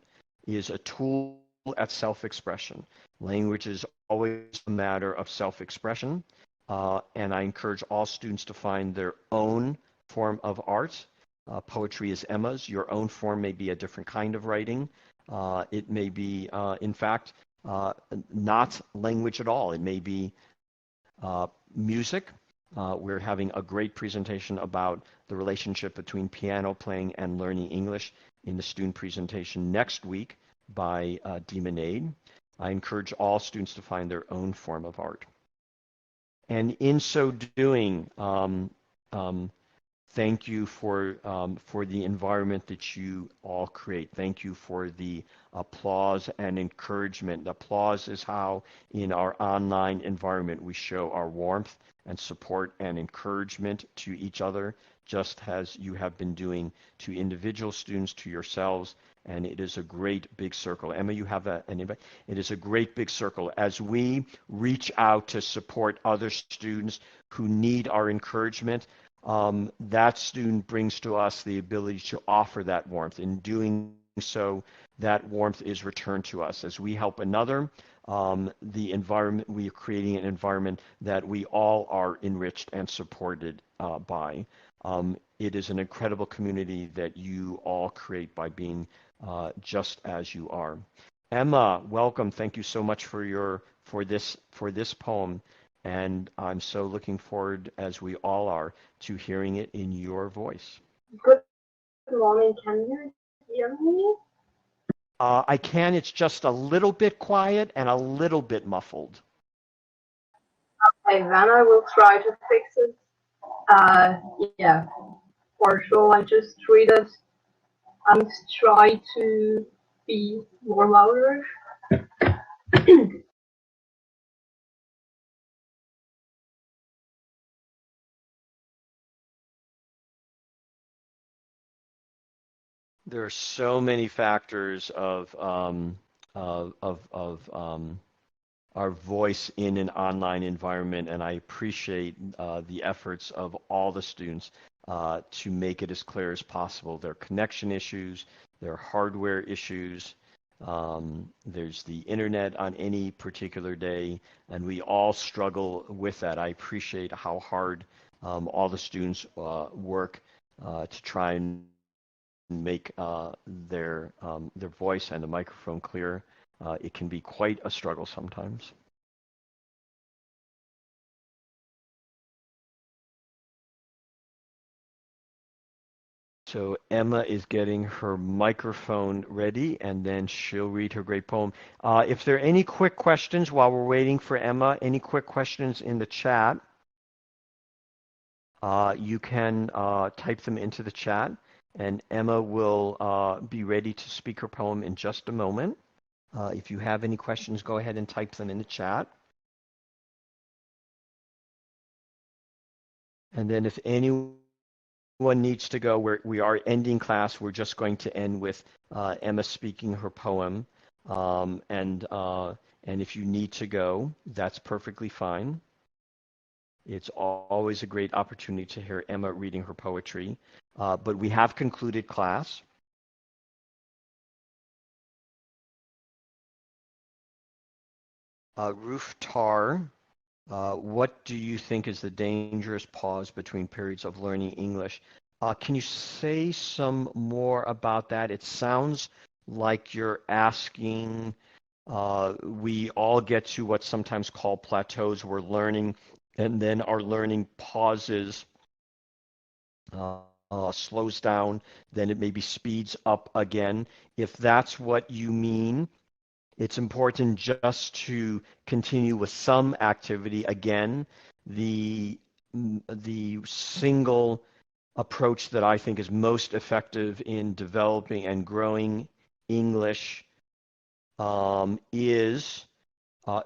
is a tool at self-expression. Language is always a matter of self-expression, and I encourage all students to find their own form of art. Poetry is Emma's. Your own form may be a different kind of writing. It may be, in fact, not language at all. It may be music. We're having a great presentation about the relationship between piano playing and learning English in the student presentation next week by Demonade. I encourage all students to find their own form of art. And in so doing, thank you for the environment that you all create. Thank you for the applause and encouragement. Applause is how in our online environment we show our warmth and support and encouragement to each other, just as you have been doing to individual students, to yourselves, and it is a great big circle. Emma, you have an invite. It is a great big circle. As we reach out to support other students who need our encouragement, that student brings to us the ability to offer that warmth. In doing so, that warmth is returned to us. As we help another, the environment, we are creating an environment that we all are enriched and supported by. It is an incredible community that you all create by being just as you are. Emma, welcome. Thank you so much for this poem. And I'm so looking forward, as we all are, to hearing it in your voice. Good morning. Can you hear me? I can. It's just a little bit quiet and a little bit muffled. Okay, then I will try to fix it. Yeah, or shall I just read it and try to be more louder? There are so many factors of our voice in an online environment, and I appreciate the efforts of all the students to make it as clear as possible. There are connection issues, there are hardware issues, there's the internet on any particular day, and we all struggle with that. I appreciate how hard all the students work to try and make their voice and the microphone clear. It can be quite a struggle sometimes. So Emma is getting her microphone ready, and then she'll read her great poem. If there are any quick questions while we're waiting for Emma, any quick questions in the chat, you can type them into the chat, and Emma will be ready to speak her poem in just a moment. If you have any questions, go ahead and type them in the chat. And then if anyone needs to go, we are ending class. We're just going to end with Emma speaking her poem. And if you need to go, that's perfectly fine. It's always a great opportunity to hear Emma reading her poetry. But we have concluded class. Roof Tar, what do you think is the dangerous pause between periods of learning English? Can you say some more about that? It sounds like you're asking, we all get to what's sometimes called plateaus. We're learning, and then our learning pauses, slows down, then it maybe speeds up again. If that's what you mean, it's important just to continue with some activity. Again, the single approach that I think is most effective in developing and growing English is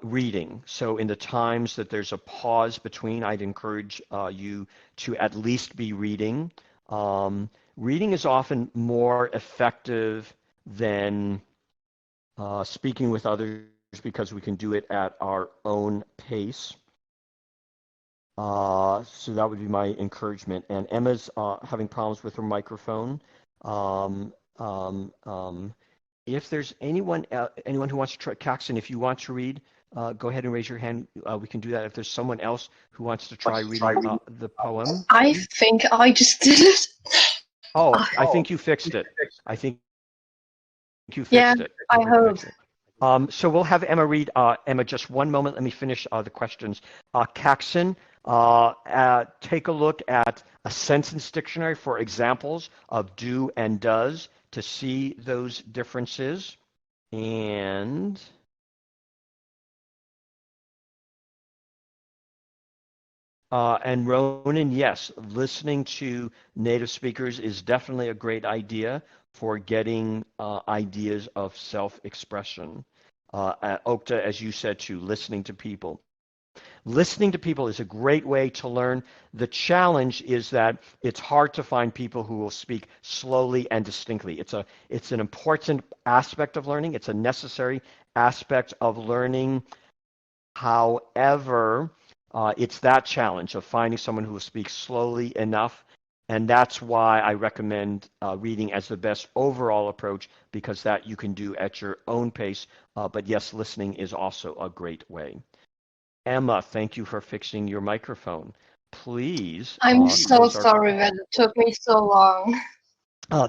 reading. So in the times that there's a pause between, I'd encourage you to at least be reading. Reading is often more effective than speaking with others because we can do it at our own pace. So that would be my encouragement. And Emma's having problems with her microphone. If there's anyone who wants to try, Caxton, if you want to read, go ahead and raise your hand. We can do that. If there's someone else who wants to try reading the poem. I think I just did it. Oh, I think you fixed it. I think you Yeah, fixed it. I hope. So we'll have Emma read. Emma, just one moment. Let me finish the questions. Caxton, take a look at a sentence dictionary for examples of do and does to see those differences. And Ronan, yes, listening to native speakers is definitely a great idea for getting ideas of self-expression. Okta, as you said too, listening to people. Listening to people is a great way to learn. The challenge is that it's hard to find people who will speak slowly and distinctly. It's an important aspect of learning. It's a necessary aspect of learning. However, it's that challenge of finding someone who will speak slowly enough. And that's why I recommend reading as the best overall approach, because that you can do at your own pace. But yes, listening is also a great way. Emma, thank you for fixing your microphone. Please. I'm so sorry that it took me so long.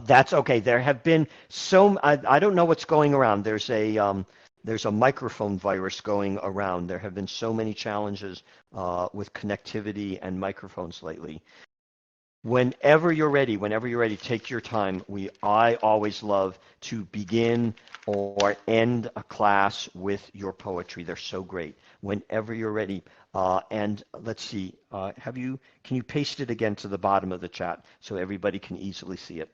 That's okay. There have been I don't know what's going around. There's a microphone virus going around. There have been so many challenges with connectivity and microphones lately. Whenever you're ready, take your time. I always love to begin or end a class with your poetry. They're so great. Whenever you're ready. And let's see, can you paste it again to the bottom of the chat so everybody can easily see it?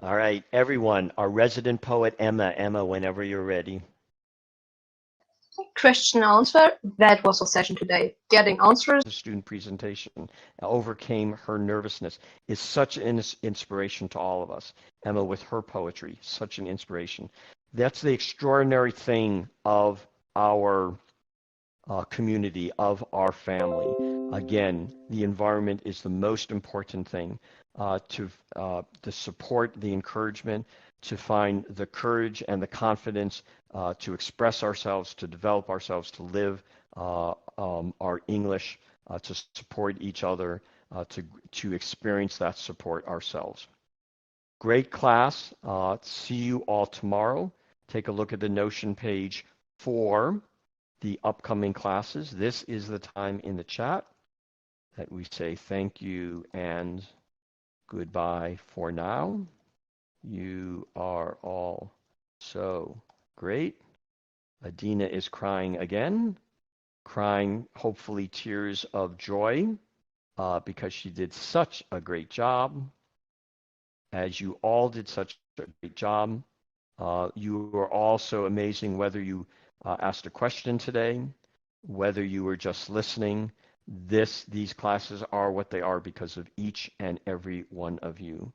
All right, everyone, our resident poet, Emma, whenever you're ready. Question answer. That was our session today. Getting answers. The student presentation overcame her nervousness is such an inspiration to all of us. Emma with her poetry, such an inspiration. That's the extraordinary thing of our community, of our family. Again, the environment is the most important thing. To the support, the encouragement, to find the courage and the confidence to express ourselves, to develop ourselves, to live our English, to support each other, to experience that support ourselves. Great class. See you all tomorrow. Take a look at the Notion page for the upcoming classes. This is the time in the chat that we say thank you and goodbye for now. You are all so great. Adina is crying again, crying hopefully tears of joy because she did such a great job. As you all did such a great job. You are all so amazing, whether you asked a question today, whether you were just listening. These classes are what they are because of each and every one of you.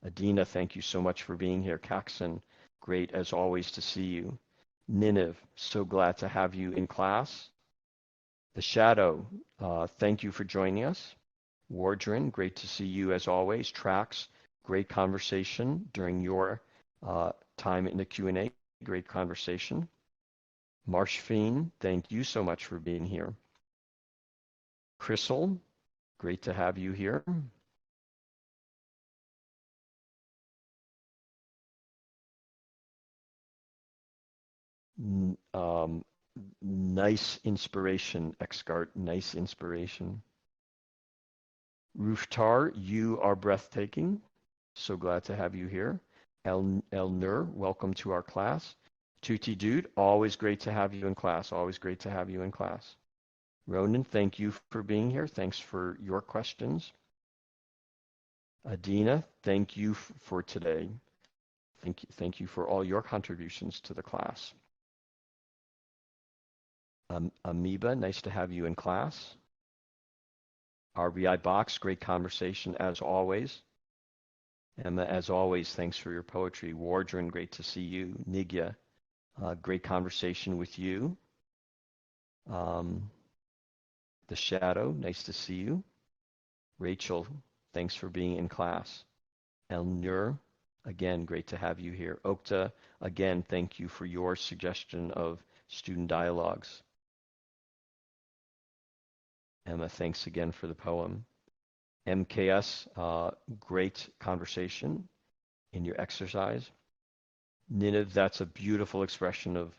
Adina, thank you so much for being here. Caxon, great as always to see you. Ninive, so glad to have you in class. The Shadow, thank you for joining us. Wardren, great to see you as always. Trax, great conversation during your time in the Q&A. Great conversation. Marshfeen, thank you so much for being here. Crystal, great to have you here. Nice inspiration, Xcart, nice inspiration. Rooftar, you are breathtaking. So glad to have you here. El Nur, welcome to our class. Tutti Dude, always great to have you in class. Always great to have you in class. Ronan, thank you for being here. Thanks for your questions. Adina, thank you for today. Thank you for all your contributions to the class. Amoeba, nice to have you in class. RBI Box, great conversation as always. Emma, as always, thanks for your poetry. Wardren, great to see you. Nigya, great conversation with you. The Shadow, nice to see you. Rachel, thanks for being in class. El Nur, again, great to have you here. Okta, again, thank you for your suggestion of student dialogues. Emma, thanks again for the poem. MKS, great conversation in your exercise. Niniv, that's a beautiful expression of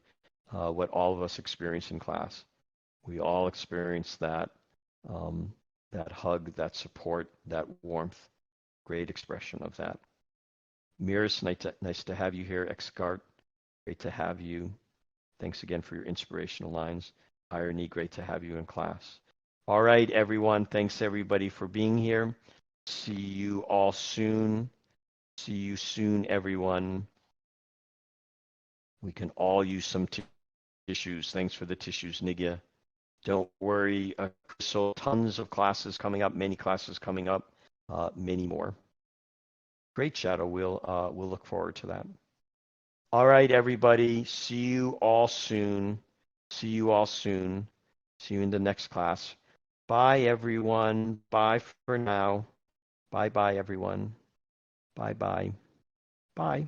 what all of us experience in class. We all experience that, that hug, that support, that warmth. Great expression of that. Miras, nice to have you here. Xcart, great to have you. Thanks again for your inspirational lines. Irony, great to have you in class. All right, everyone. Thanks, everybody, for being here. See you all soon. See you soon, everyone. We can all use some tissues. Thanks for the tissues, Nigya. Don't worry, so tons of classes coming up, many classes coming up, many more. Great, Shadow. We'll look forward to that. All right, everybody. See you all soon. See you all soon. See you in the next class. Bye, everyone. Bye for now. Bye-bye, everyone. Bye-bye. Bye.